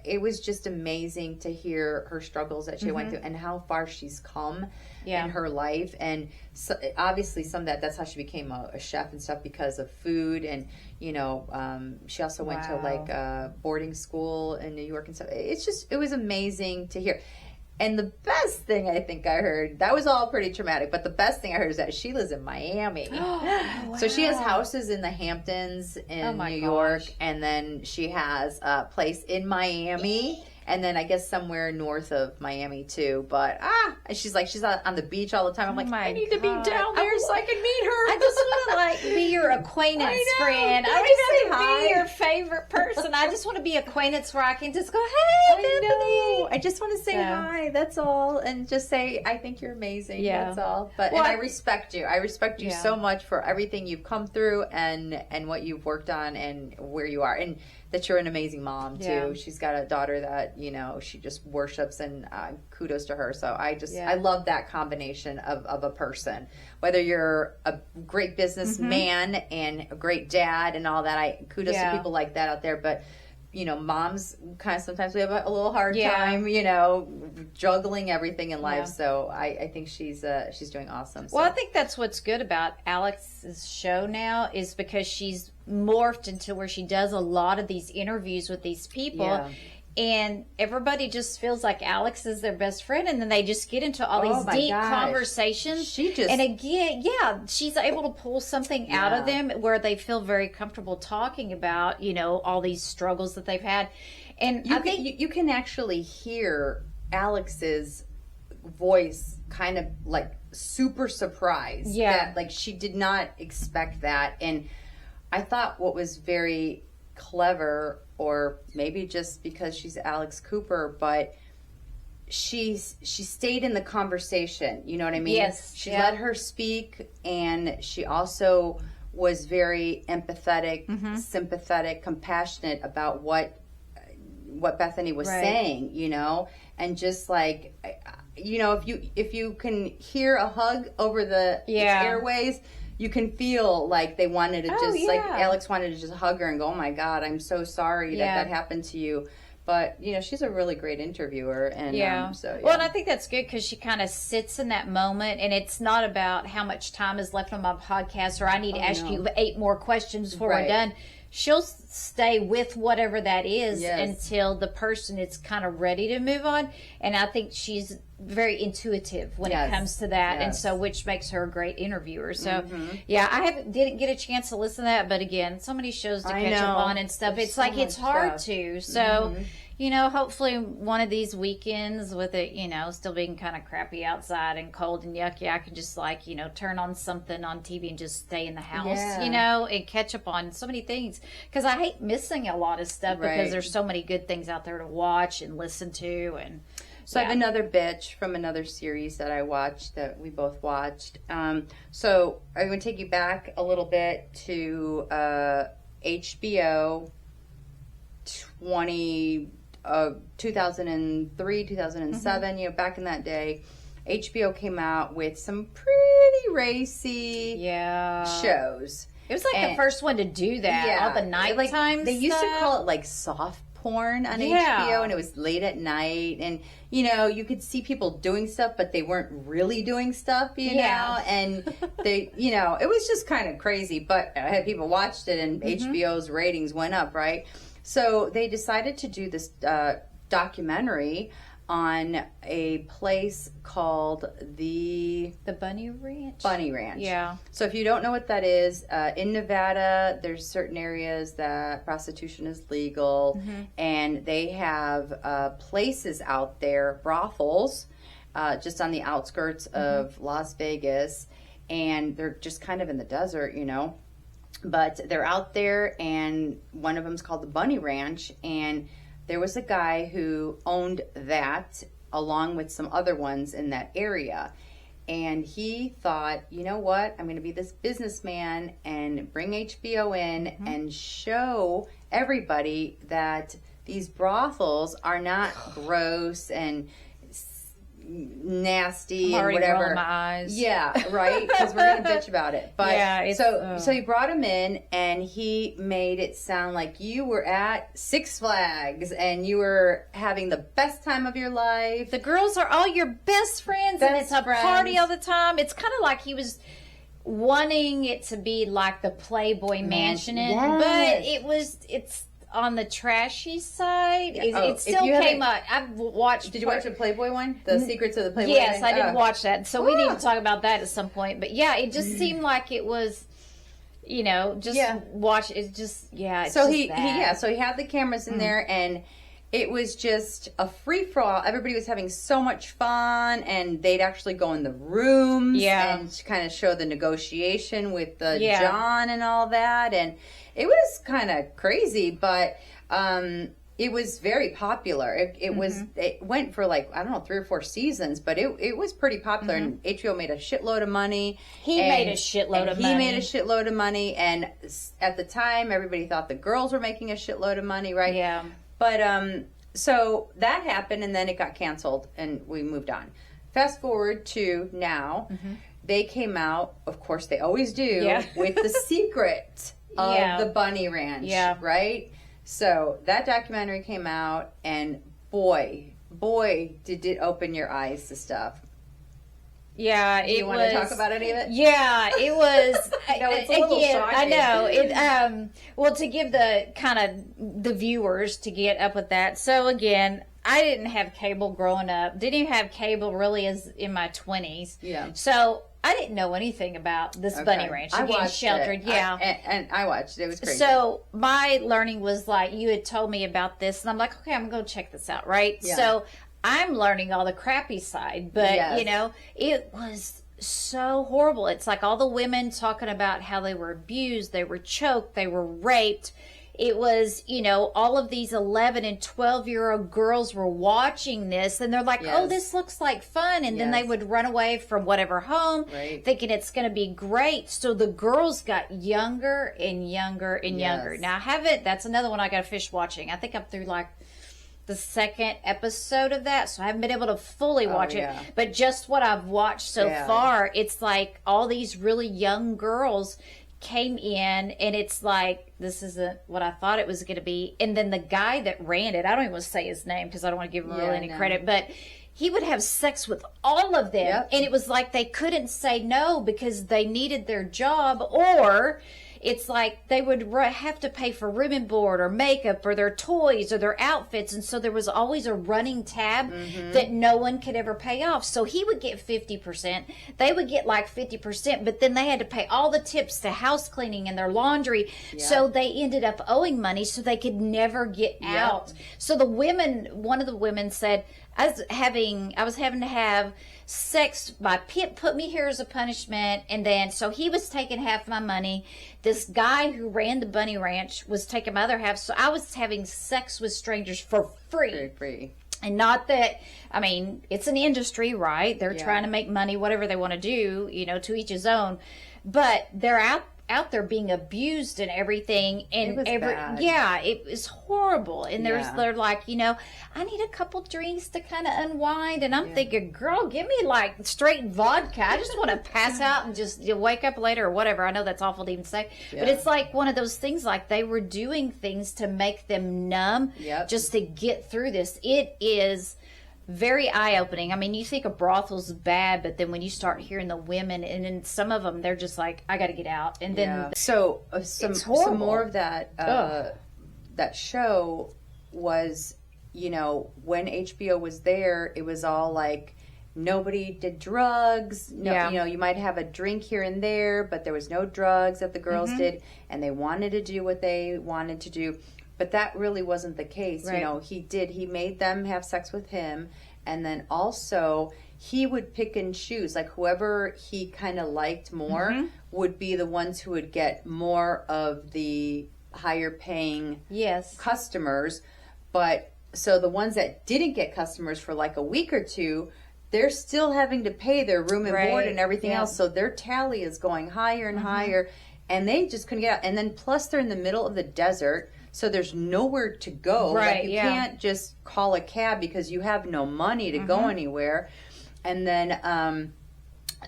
It was just amazing to hear her struggles that she went through and how far she's come in her life. And so, obviously some of that's how she became a chef and stuff, because of food. And, you know, she also went to like boarding school in New York and stuff. It was amazing to hear. And the best thing I think I heard, that was all pretty traumatic, but the best thing I heard is that she lives in Miami. So she has houses in the Hamptons in New York, and then she has a place in Miami, and then I guess somewhere north of Miami too. But and she's like, she's on the beach all the time. I'm like, I need to be down there so I can meet her. I just want to like be your acquaintance friend. I don't even have to be your favorite person. I just want to be acquaintance where I can just go, hey, Bethany. I just want to say hi. That's all, and just say I think you're amazing. Yeah, that's all. But and I respect you. I respect you so much for everything you've come through and what you've worked on and where you are, and that you're an amazing mom too. Yeah. She's got a daughter that she just worships, and kudos to her. So I love that combination of a person. Whether you're a great businessman and a great dad and all that, kudos to people like that out there. But moms kind of sometimes we have a little hard time, juggling everything in life. Yeah. So I think she's doing awesome. So. Well, I think that's what's good about Alex's show now is because she's morphed into where she does a lot of these interviews with these people. Yeah. And everybody just feels like Alex is their best friend, and then they just get into all these deep conversations. And again, she's able to pull something out of them where they feel very comfortable talking about, all these struggles that they've had. And I think you can actually hear Alex's voice kind of like super surprised. Yeah. That, like, she did not expect that. And I thought what was very clever, or maybe just because she's Alex Cooper, but she stayed in the conversation. You know what I mean? Yes. She let her speak, and she also was very empathetic, sympathetic, compassionate about what Bethany was saying, and just like, if you can hear a hug over the airways, you can feel like they wanted to like Alex wanted to just hug her and go, oh my God, I'm so sorry that happened to you. But, she's a really great interviewer. And well, and I think that's good because she kind of sits in that moment, and it's not about how much time is left on my podcast or I need to ask you 8 more questions before we're done. She'll stay with whatever that is until the person is kind of ready to move on. And I think she's very intuitive when it comes to that. And so, which makes her a great interviewer. So, I didn't get a chance to listen to that. But again, so many shows to catch up on and stuff. It's like, it's hard to. So, hopefully one of these weekends with it, still being kind of crappy outside and cold and yucky, I can just turn on something on TV and just stay in the house, and catch up on so many things. Because I hate missing a lot of stuff because there's so many good things out there to watch and listen to. And so I have another bitch from another series that I watched, that we both watched. So I'm going to take you back a little bit to HBO 2003, 2007, back in that day. HBO came out with some pretty racy shows. It was like the first one to do that. All the nighttime They used to call it like soft porn on HBO, and it was late at night, and you could see people doing stuff, but they weren't really doing stuff, know, and they, it was just kind of crazy. But I had people watched it, and HBO's ratings went up, right? So they decided to do this documentary on a place called the Bunny Ranch. Bunny Ranch. Yeah. So if you don't know what that is, in Nevada, there's certain areas that prostitution is legal, and they have places out there, brothels, just on the outskirts of Las Vegas, and they're just kind of in the desert, but they're out there, and one of them's called the Bunny Ranch, and there was a guy who owned that along with some other ones in that area. And he thought, you know what? I'm going to be this businessman and bring HBO in and show everybody that these brothels are not gross and nasty and whatever. Rolling my eyes. Yeah, right. Because we're gonna bitch about it. But so he brought him in, and he made it sound like you were at Six Flags and you were having the best time of your life. The girls are all your best friends, and it's a party all the time. It's kind of like he was wanting it to be like the Playboy Mansion, but it's on the trashy side. It still came up. I've watched. Did you watch the Playboy one? The Secrets of the Playboy? Yes, I did watch that. So we need to talk about that at some point. But yeah, it just seemed like it was, watch. It's just So he had the cameras in there, and it was just a free-for-all. Everybody was having so much fun, and they'd actually go in the rooms and kind of show the negotiation with John and all that. And it was kind of crazy, but it was very popular. It went for like, I don't know, 3 or 4 seasons, but it was pretty popular. And HBO made a shitload of money. He made a shitload of money. And at the time, everybody thought the girls were making a shitload of money, right? Yeah. But so that happened, and then it got canceled, and we moved on. Fast forward to now, they came out, of course they always do, with the secret of the Bunny Ranch, right? So that documentary came out, and boy, did it open your eyes to stuff. Yeah, you want to talk about any of it? Yeah, it was. It's a little shocking. I know it. Well, to give the kind of the viewers to get up with that. So again, I didn't have cable growing up. Didn't even have cable really as in my 20s. Yeah. So I didn't know anything about this Bunny Ranch. I watched sheltered. It. And I watched it. It was crazy. So my learning was like, you had told me about this, and I'm like, okay, I'm going to check this out, right? Yeah. So I'm learning all the crappy side, but you know, it was so horrible. It's like all the women talking about how they were abused, they were choked, they were raped. It was, you know, all of these 11 and 12-year-old girls were watching this, and they're like, oh, this looks like fun. And then they would run away from whatever home, thinking it's going to be great. So the girls got younger and younger and younger. Now, that's another one I got to finish watching. I think I'm through like the 2nd episode of that, so I haven't been able to fully watch it. But just what I've watched so far, it's like all these really young girls came in, and it's like, this isn't what I thought it was going to be. And then the guy that ran it, I don't even want to say his name because I don't want to give him really any credit, but he would have sex with all of them. And it was like they couldn't say no because they needed their job, or it's like they would have to pay for room and board or makeup or their toys or their outfits. And so there was always a running tab that no one could ever pay off. So he would get 50%. They would get like 50%, but then they had to pay all the tips to house cleaning and their laundry. So they ended up owing money so they could never get out. So the women, one of the women said, I was having to have sex. My pimp put me here as a punishment, and then so he was taking half my money. This guy who ran the Bunny Ranch was taking my other half. So I was having sex with strangers for free. And not that, I mean, it's an industry, right? They're trying to make money, whatever they want to do, you know, to each his own. But they're out there being abused and everything, and bad. It was horrible. And they're like, you know, I need a couple drinks to kind of unwind, and I'm thinking, girl, give me like straight vodka. I just want to pass out and just wake up later or whatever. I know that's awful to even say, but it's like one of those things, like they were doing things to make them numb just to get through this. It is very eye-opening. I mean, you think a brothel's bad, but then when you start hearing the women, and then some of them, they're just like, I got to get out. And then some more of that that show was, you know, when HBO was there, it was all like nobody did drugs. You know, you might have a drink here and there, but there was no drugs that the girls did, and they wanted to do what they wanted to do. But that really wasn't the case. You know, he made them have sex with him. And then also he would pick and choose, like whoever he kind of liked more would be the ones who would get more of the higher paying customers. But so the ones that didn't get customers for like a week or two, they're still having to pay their room and board and everything else. So their tally is going higher and higher, and they just couldn't get out. And then plus they're in the middle of the desert. So there's nowhere to go. Like you can't just call a cab because you have no money to go anywhere. And then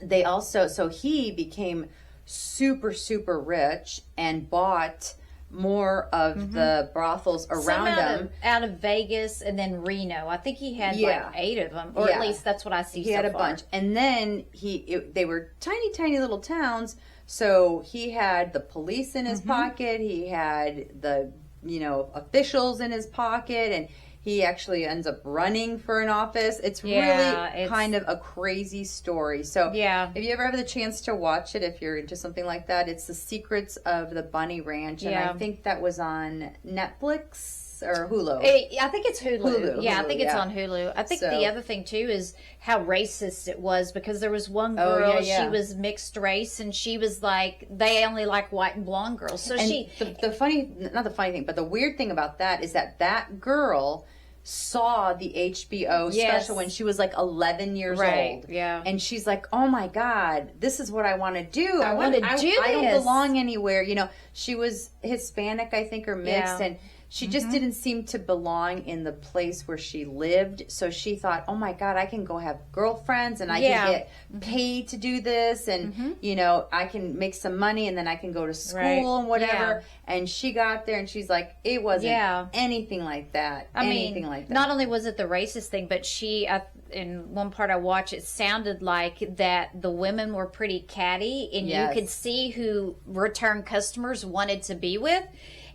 they also, so he became super, super rich and bought more of the brothels around him. Out of Vegas and then Reno. I think he had like 8 of them, or at least that's what I see. He had a bunch. And then they were tiny, tiny little towns. So he had the police in his pocket. He had the officials in his pocket, and he actually ends up running for an office. It's really kind of a crazy story. So if you ever have the chance to watch it, if you're into something like that, it's The Secrets of the Bunny Ranch. And I think that was on Netflix. or Hulu? I think it's Hulu. Yeah, I think it's on Hulu. I think the other thing too is how racist it was, because there was one girl, she was mixed race, and she was like, they only like white and blonde girls. So not the funny thing, but the weird thing about that is that girl saw the HBO special when she was like 11 years old. Yeah. And she's like, oh my God, this is what I want to do. I want to do this. I don't belong anywhere. You know, she was Hispanic, I think, or mixed. And she just didn't seem to belong in the place where she lived. So she thought, oh my God, I can go have girlfriends and I can get paid to do this. And, you know, I can make some money and then I can go to school and whatever. And she got there and she's like, it wasn't anything like that. I mean, not only was it the racist thing, but she, in one part I watched, it sounded like that the women were pretty catty, and you could see who return customers wanted to be with.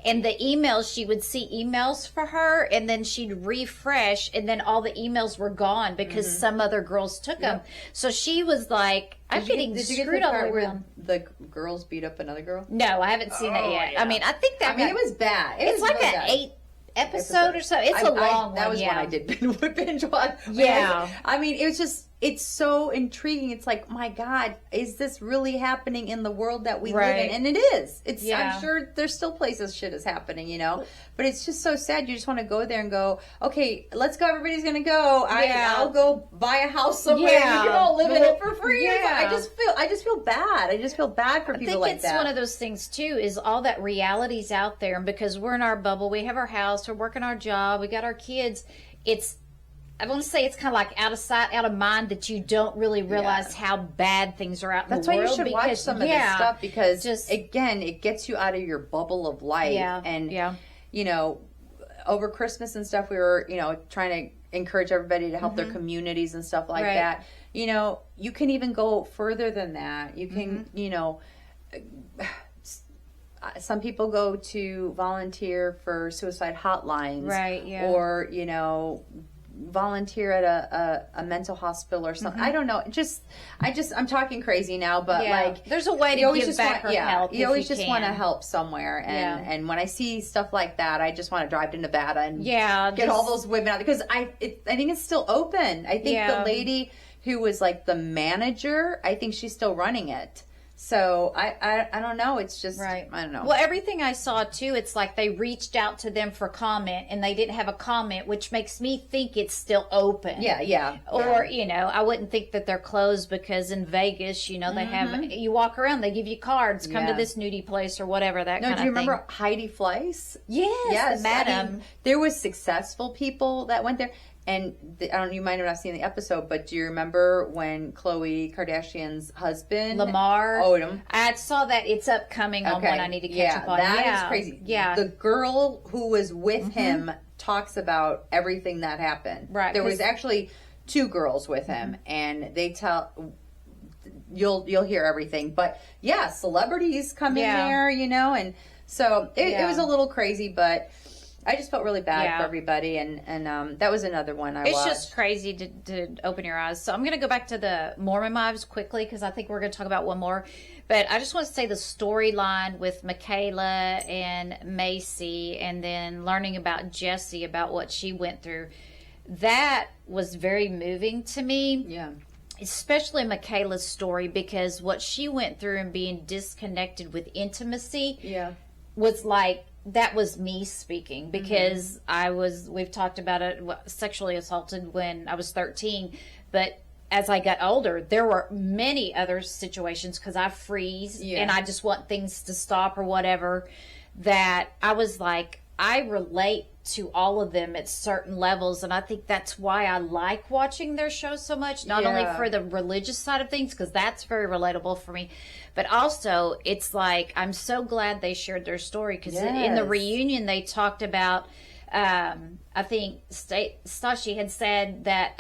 And the emails, she would see emails for her, and then she'd refresh, and then all the emails were gone because some other girls took them. So she was like, I'm getting screwed all the way around. The girls beat up another girl? No, I haven't seen that yet. I mean, I think that. I mean, it was bad. It's like an 8 episode or so. It's a long one. That was one I did binge watch. Yeah. I mean, it was just, it's so intriguing. It's like, my God, is this really happening in the world that we live in? And it is. It's. I'm sure there's still places shit is happening, you know. But it's just so sad. You just want to go there and go, okay, let's go. Everybody's going to go. I'll go buy a house somewhere. Yeah. You can all live in it for free. Yeah. I just feel bad. I just feel bad for people like that. I think it's one of those things too, is all that reality's out there, and because we're in our bubble, we have our house, we're working our job, we got our kids. I want to say it's kind of like out of sight, out of mind, that you don't really realize how bad things are out in the world. That's why you should watch some of this stuff, because, again, it gets you out of your bubble of life. Yeah. And, you know, over Christmas and stuff, we were, you know, trying to encourage everybody to help their communities and stuff like that. You know, you can even go further than that. You can, you know, some people go to volunteer for suicide hotlines. Right, or, you know, volunteer at a mental hospital or something. I don't know. I'm talking crazy now, but like, there's a way to give back or help. You always just want to help somewhere. And when I see stuff like that, I just want to drive to Nevada and get all those women out, because I think it's still open. I think the lady who was like the manager, I think she's still running it. So I don't know. It's just, I don't know. Well, everything I saw too, it's like they reached out to them for comment and they didn't have a comment, which makes me think it's still open. Or, you know, I wouldn't think that they're closed, because in Vegas, you know, they have, you walk around, they give you cards, come to this nudie place or whatever, that kind of thing. Do you remember Heidi Fleiss? Yes, madam. I mean, there was successful people that went there. And you might have not seen the episode, but do you remember when Khloe Kardashian's husband, Lamar Odom? I saw that. It's upcoming on one I need to catch up on. That is crazy. Yeah, the girl who was with him talks about everything that happened. Right, there was actually 2 girls with him, and they tell. You'll hear everything, but celebrities come in there, you know, and so it was a little crazy, but I just felt really bad for everybody, and that was another one I watched. It's just crazy to open your eyes. So I'm going to go back to the Mormon wives quickly, because I think we're going to talk about one more. But I just want to say the storyline with Michaela and Macy, and then learning about Jesse, about what she went through, that was very moving to me. Yeah. Especially Michaela's story, because what she went through and being disconnected with intimacy was like, that was me speaking, because we've talked about it, sexually assaulted when I was 13, but as I got older, there were many other situations, because I freeze and I just want things to stop or whatever, that I was like, I relate to all of them at certain levels, and I think that's why I like watching their shows so much, not only for the religious side of things, because that's very relatable for me, but also it's like, I'm so glad they shared their story, because in the reunion they talked about, I think Stassi had said that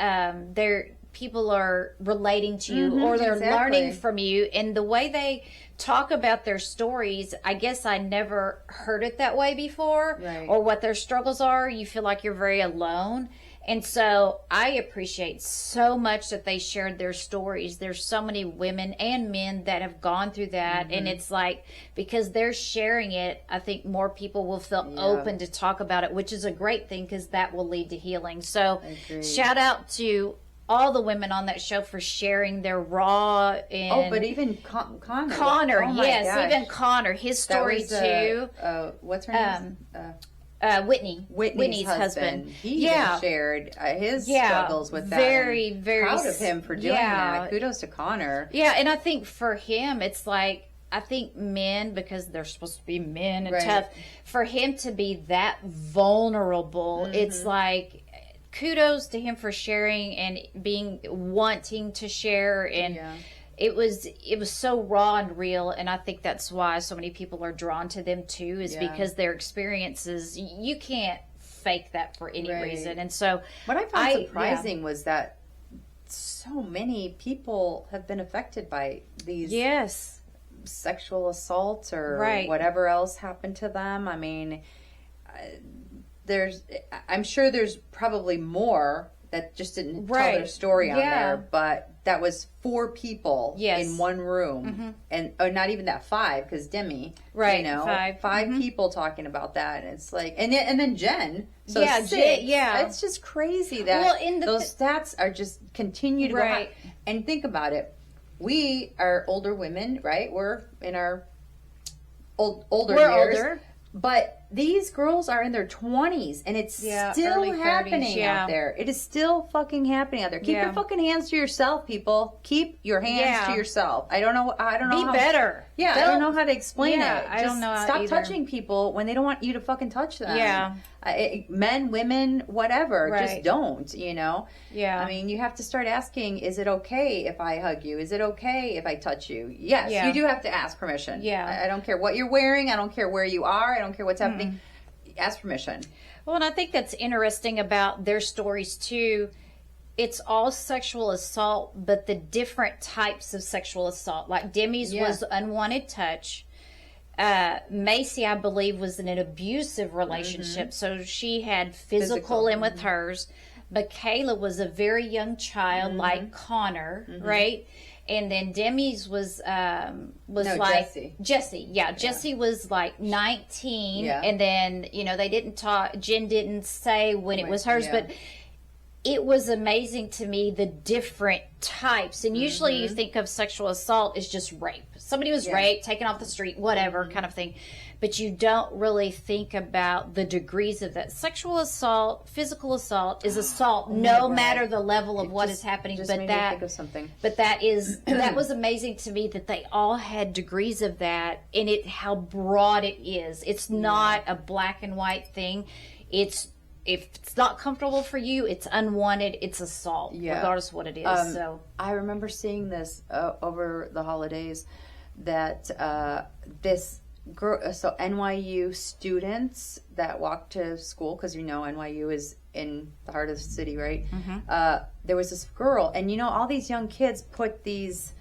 people are relating to you, or they're learning from you, and the way they talk about their stories, I guess I never heard it that way before, or what their struggles are. You feel like you're very alone, And so I appreciate so much that they shared their stories. There's so many women and men that have gone through that. And it's like, because they're sharing it, I think more people will feel open to talk about it, which is a great thing because that will lead to healing. So shout out to all the women on that show for sharing their raw and but even Connor. Connor, oh my gosh. even Connor, his story too. What's her name? Whitney's husband. He even shared his struggles with that. Very, very proud of him for doing that. Kudos to Connor. Yeah, and I think for him, it's like, I think men, because they're supposed to be men and tough, for him to be that vulnerable, it's like, kudos to him for sharing and wanting to share, and it was so raw and real, and I think that's why so many people are drawn to them too, is because their experiences, you can't fake that for any reason. And so what I found surprising was that so many people have been affected by these sexual assaults or whatever else happened to them. I mean, I'm sure there's probably more that just didn't tell their story on there, but that was 4 people in one room, and or not even that 5, because Demi, you know, 5 people talking about that, and it's like, and then Jen, so 6, it's just crazy that those stats are just continue to go high. And think about it, we are older women, right? We're in our older years. But these girls are in their 20s, and it's still happening out there. It is still fucking happening out there. Keep your fucking hands to yourself, people. Keep your hands to yourself. I don't know. Be better. Yeah, I don't know how to explain it. I don't know. Stop touching people when they don't want you to fucking touch them. Yeah. Men, women, whatever. Just don't, you know? Yeah. I mean, you have to start asking, is it okay if I hug you? Is it okay if I touch you? Yes, you do have to ask permission. Yeah. I don't care what you're wearing. I don't care where you are. I don't care what's happening. Ask permission. Well, and I think that's interesting about their stories too. It's all sexual assault, but the different types of sexual assault. Like Demi's was unwanted touch. Macy, I believe, was in an abusive relationship, so she had physical in with hers. Michaela was a very young child, like Connor, right? And then Demi's was like Jessie. Jessie was like 19, and then they didn't talk. Jen didn't say when it was hers, but it was amazing to me the different types. And usually you think of sexual assault as just rape. Somebody was raped, taken off the street, whatever kind of thing. But you don't really think about the degrees of that. Sexual assault, physical assault is assault, no matter the level of what is happening. Just but made me think of something. But that was amazing to me that they all had degrees of that, and how broad it is. It's not a black and white thing. If it's not comfortable for you, it's unwanted. It's assault, regardless of what it is. So I remember seeing this over the holidays that this girl, so NYU students that walk to school, because NYU is in the heart of the city, right? There was this girl, and all these young kids put these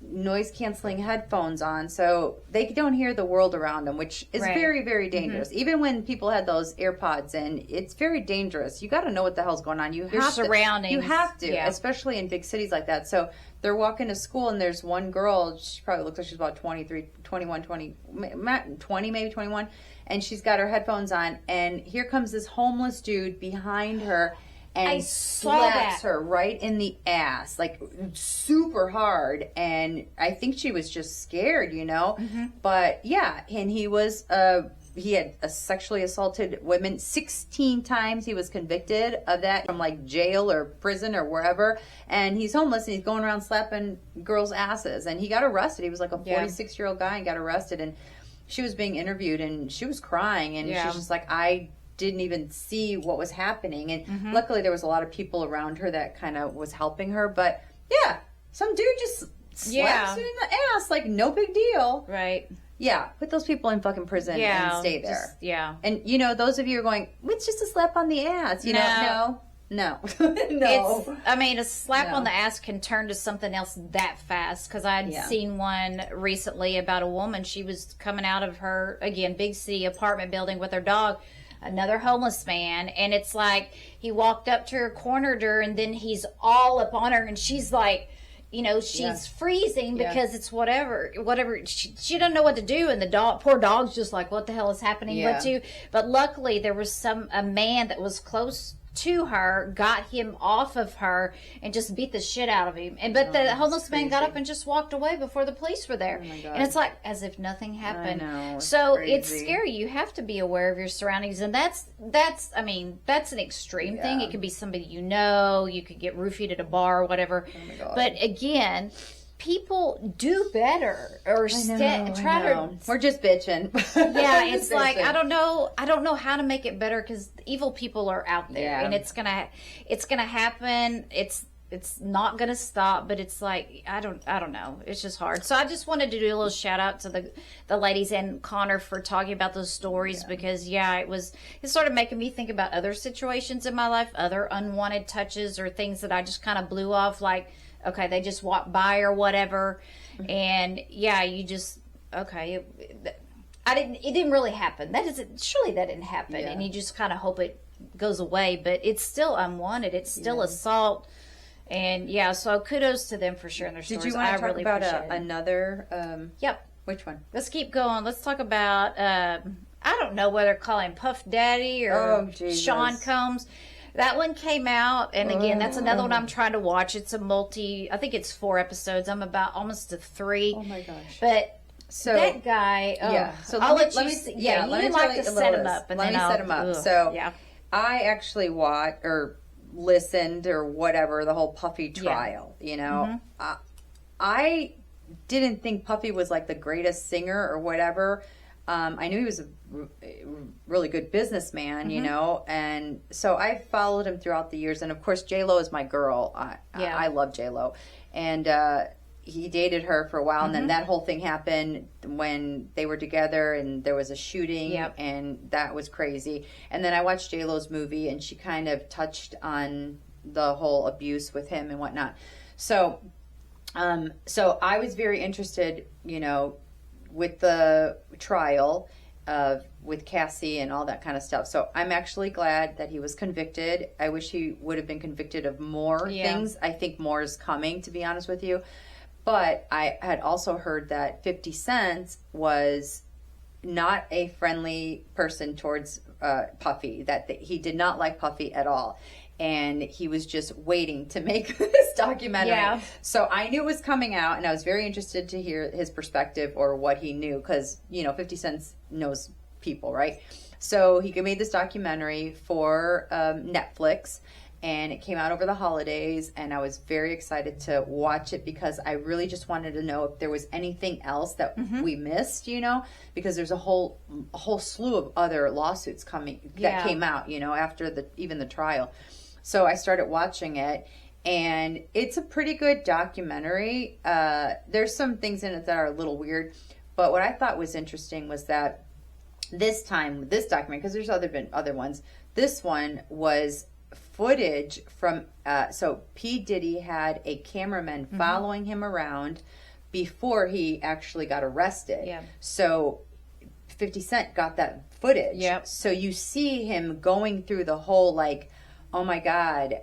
noise canceling headphones on so they don't hear the world around them, which is very, very dangerous. Even when people had those AirPods in, it's very dangerous. You got to know what the hell's going on. You have surroundings. You have to, especially in big cities like that. So they're walking to school, and there's one girl, she probably looks like she's about 23, 21, 20, maybe 21, and she's got her headphones on, and here comes this homeless dude behind her, and slaps her right in the ass, like super hard. And I think she was just scared, But and he had sexually assaulted women 16 times. He was convicted of that from like jail or prison or wherever. And he's homeless, and he's going around slapping girls' asses. And he got arrested. He was like a 46-year-old guy and got arrested. And she was being interviewed, and she was crying, and she's just like, I didn't even see what was happening. And luckily there was a lot of people around her that kind of was helping her. But some dude just slaps you in the ass, like no big deal. Right. Yeah, put those people in fucking prison and stay there. And those of you are going, it's just a slap on the ass. No. No. A slap on the ass can turn to something else that fast. Because I'd seen one recently about a woman. She was coming out of her, again, big city apartment building with her dog. another homeless man, and it's like he walked up to her, cornered her, and then he's all up on her, and she's like, you know, she's freezing because it's whatever she doesn't know what to do, and the poor dog's just like, what the hell is happening with you? But luckily there was a man that was close to her, got him off of her, and just beat the shit out of him. But the homeless man got up and just walked away before the police were there. Oh my God. And it's like as if nothing happened. I know, so crazy. it's scary. You have to be aware of your surroundings, and that's I mean, that's an extreme thing. It could be somebody you know, you could get roofied at a bar or whatever. Oh my God. But again, people do better or try to. We're just bitching. Yeah, it's like I don't know how to make it better because evil people are out there, and it's gonna happen. It's not gonna stop, but it's like I don't know. It's just hard. So I just wanted to do a little shout out to the ladies and Connor for talking about those stories because it started making me think about other situations in my life, other unwanted touches or things that I just kind of blew off like. Okay, they just walked by or whatever, and you just it didn't really happen. Surely that didn't happen, and you just kind of hope it goes away. But it's still unwanted. It's still assault, and so kudos to them for sharing their stories. Did you want to talk about another? Yep. Which one? Let's keep going. Let's talk about. I don't know whether to call him Puff Daddy or Sean Combs. That one came out, and again, that's another one I'm trying to watch. It's I think it's 4 episodes. I'm about almost to 3. Oh my gosh! But that guy, So I'll let me you set him up, and let me set him up. So I actually watched or listened or whatever the whole Puffy trial. You know, I didn't think Puffy was like the greatest singer or whatever. I knew he was a really good businessman, you know, and so I followed him throughout the years. And of course, J-Lo is my girl. I love J-Lo, and he dated her for a while, and then that whole thing happened when they were together, and there was a shooting, and that was crazy. And then I watched J-Lo's movie, and she kind of touched on the whole abuse with him and whatnot. So I was very interested, you know, with the trial with Cassie and all that kind of stuff. So I'm actually glad that he was convicted. I wish he would have been convicted of more things. I think more is coming, to be honest with you. But I had also heard that 50 Cent was not a friendly person towards Puffy, that he did not like Puffy at all. And he was just waiting to make this documentary. Yeah. So I knew it was coming out, and I was very interested to hear his perspective or what he knew, because, you know, 50 Cent knows people, right? So he made this documentary for Netflix, and it came out over the holidays, and I was very excited to watch it because I really just wanted to know if there was anything else that we missed, you know, because there's a whole slew of other lawsuits that came out, you know, after even the trial. So I started watching it, and it's a pretty good documentary. There's some things in it that are a little weird, but what I thought was interesting was that this documentary, because there's been other ones, this one was footage from, so P. Diddy had a cameraman following him around before he actually got arrested. Yeah. So 50 Cent got that footage. Yep. So you see him going through the whole, like, oh my God,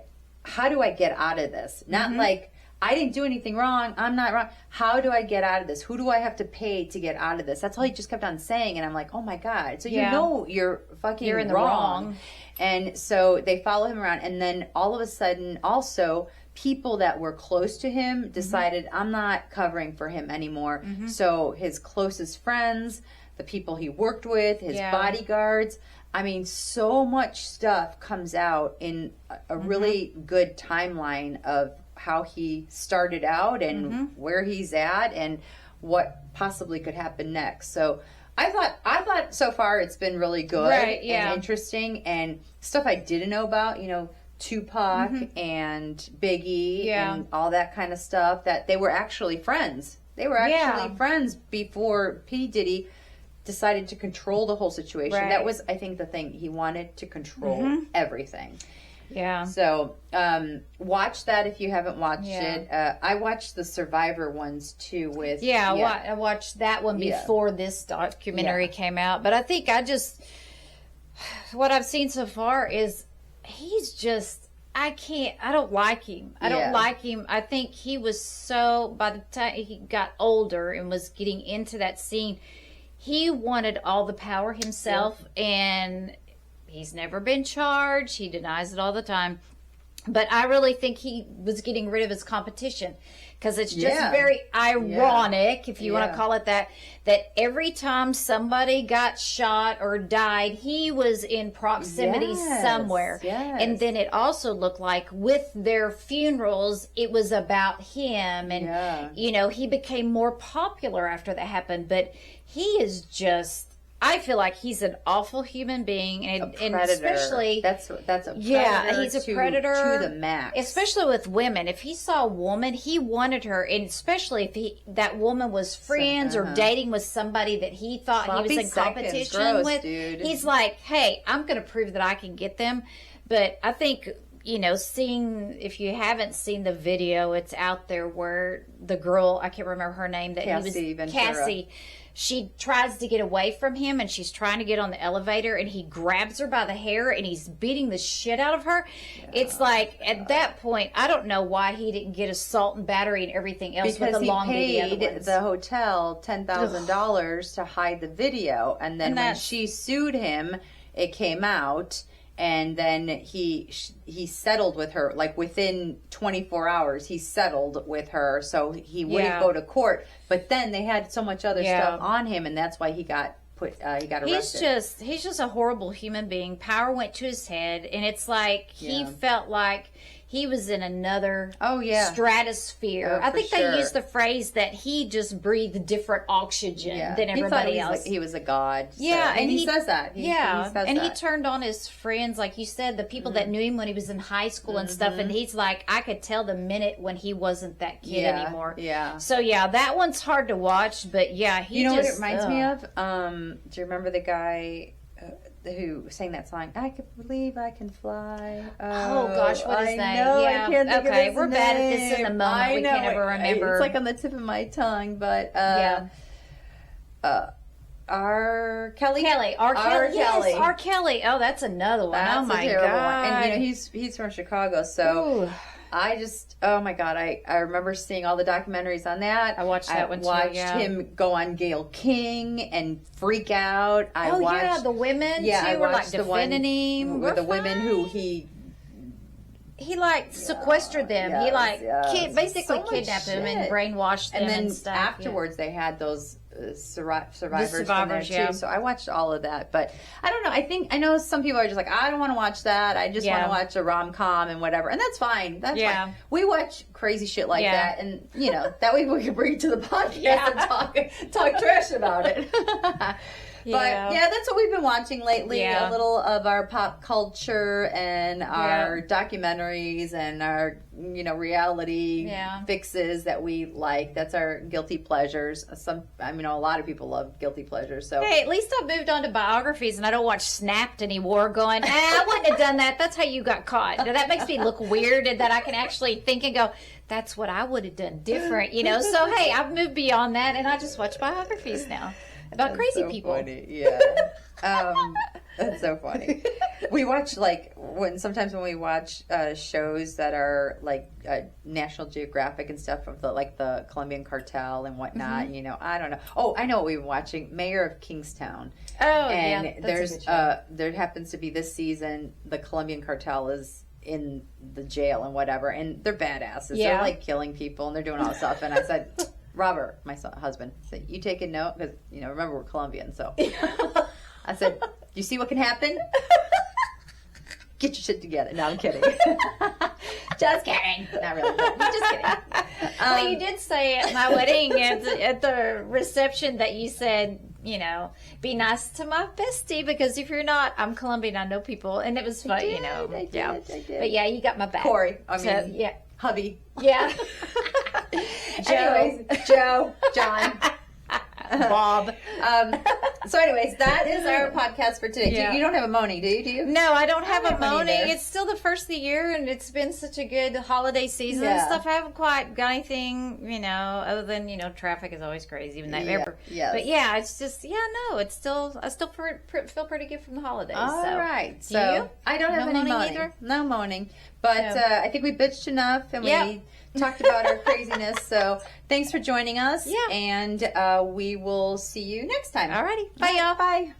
how do I get out of this? Not like, I didn't do anything wrong, I'm not wrong. How do I get out of this? Who do I have to pay to get out of this? That's all he just kept on saying. And I'm like, oh my God. So you know you're in the wrong. And so they follow him around. And then all of a sudden, also, people that were close to him decided, I'm not covering for him anymore. So his closest friends, the people he worked with, his bodyguards, I mean, so much stuff comes out in a really good timeline of how he started out and where he's at and what possibly could happen next. So I thought so far it's been really good and interesting, and stuff I didn't know about, you know, Tupac and Biggie and all that kind of stuff, that they were actually friends. They were actually friends before P. Diddy decided to control the whole situation. Right. That was, I think, the thing. He wanted to control everything. Yeah. So watch that if you haven't watched it. I watched the Survivor ones too with... I watched that one before this documentary came out. But I think what I've seen so far is he's just, I don't like him. I don't like him. I think he was so, by the time he got older and was getting into that scene, he wanted all the power himself, and he's never been charged. He denies it all the time. But I really think he was getting rid of his competition, because it's just very ironic, if you want to call it that every time somebody got shot or died, he was in proximity somewhere. Yes. And then it also looked like with their funerals, it was about him. And, you know, he became more popular after that happened. But he is just... I feel like he's an awful human being, and especially that's a predator. He's a predator to the max. Especially with women. If he saw a woman, he wanted her, and especially if that woman was friends or dating with somebody that he thought he was in competition with. Dude. He's like, hey, I'm going to prove that I can get them. But I think, you know, if you haven't seen the video, it's out there where the girl, I can't remember her name, that Cassie. She tries to get away from him, and she's trying to get on the elevator, and he grabs her by the hair, and he's beating the shit out of her. It's like, at that point, I don't know why he didn't get assault and battery and everything else with the long video. Because he paid the hotel $10,000 to hide the video, and then when she sued him, it came out. And then he settled with her, like within 24 hours, he settled with her. So he wouldn't go to court. But then they had so much other stuff on him, and that's why he got arrested. He's just a horrible human being. Power went to his head, and it's like he felt like he was in another stratosphere. I think they used the phrase that he just breathed different oxygen than everybody else. He was a god. Yeah, and he says that. He turned on his friends, like you said, the people that knew him when he was in high school and stuff. And he's like, I could tell the minute when he wasn't that kid anymore. Yeah. So that one's hard to watch. But he what it reminds me of? Do you remember the guy who sang that song, I Can Believe I Can Fly? Oh gosh, what is that? I can't think of his we're bad at this in the moment. We can't ever remember. It's like on the tip of my tongue, but R. Kelly. R. Kelly. Yes, R. Kelly. Oh, that's another one. That's oh my terrible god. one. And he's from Chicago, so I just, oh my god, I remember seeing all the documentaries on that. I watched that one too. I watched him go on Gayle King and freak out. I watched the women too were like defending him. With the women who he like sequestered them. He basically kidnapped them and brainwashed them. And then stuff. afterwards they had those survivors from there too. So I watched all of that, but I don't know. I know some people are just like, I don't want to watch that. I just want to watch a rom-com and whatever, and that's fine. That's fine. We watch crazy shit like that, and that way we can bring it to the podcast and talk trash about it. But that's what we've been watching lately. A little of our pop culture and our documentaries and our reality fixes that we like. That's our guilty pleasures. A lot of people love guilty pleasures. So hey, at least I've moved on to biographies and I don't watch Snapped anymore. Going, I wouldn't have done that. That's how you got caught. Now, that makes me look weird, and that I can actually think and go, that's what I would have done different. So hey, I've moved beyond that, and I just watch biographies now. About crazy people. Funny. Yeah. That's so funny. We watch sometimes when we watch shows that are like National Geographic and stuff of the Colombian cartel and whatnot. I don't know. Oh, I know what we've been watching. Mayor of Kingstown. Oh, and there happens to be this season the Colombian cartel is in the jail and whatever, and they're badasses. They're like killing people and they're doing all this stuff. And I said, Robert, my husband, said, you take a note, because, remember, we're Colombian, so. I said, you see what can happen? Get your shit together. No, I'm kidding. Just kidding. Not really, but just kidding. Well, you did say at my wedding, at the reception, that you said, be nice to my bestie, because if you're not, I'm Colombian, I know people, and it was fun, I did. But yeah, you got my back. Corey, yeah. Hubby. Yeah. Joe, John, Bob. So anyways, that is our podcast for today. Yeah. You don't have a moaning, do you? Do you? No, I don't have a have one moaning. either. It's still the first of the year, and it's been such a good holiday season and Yeah. stuff. I haven't quite got anything, other than, traffic is always crazy. Even that Yes. But yeah, it's just, no, it's still, I still feel pretty good from the holidays. All so. right. Do So you? I don't have No any moaning moaning. either? No moaning. But No. I think we bitched enough and Yep. we talked about our craziness. So thanks for joining us. Yeah. And we will see you next time. Alrighty. Bye, y'all. Bye.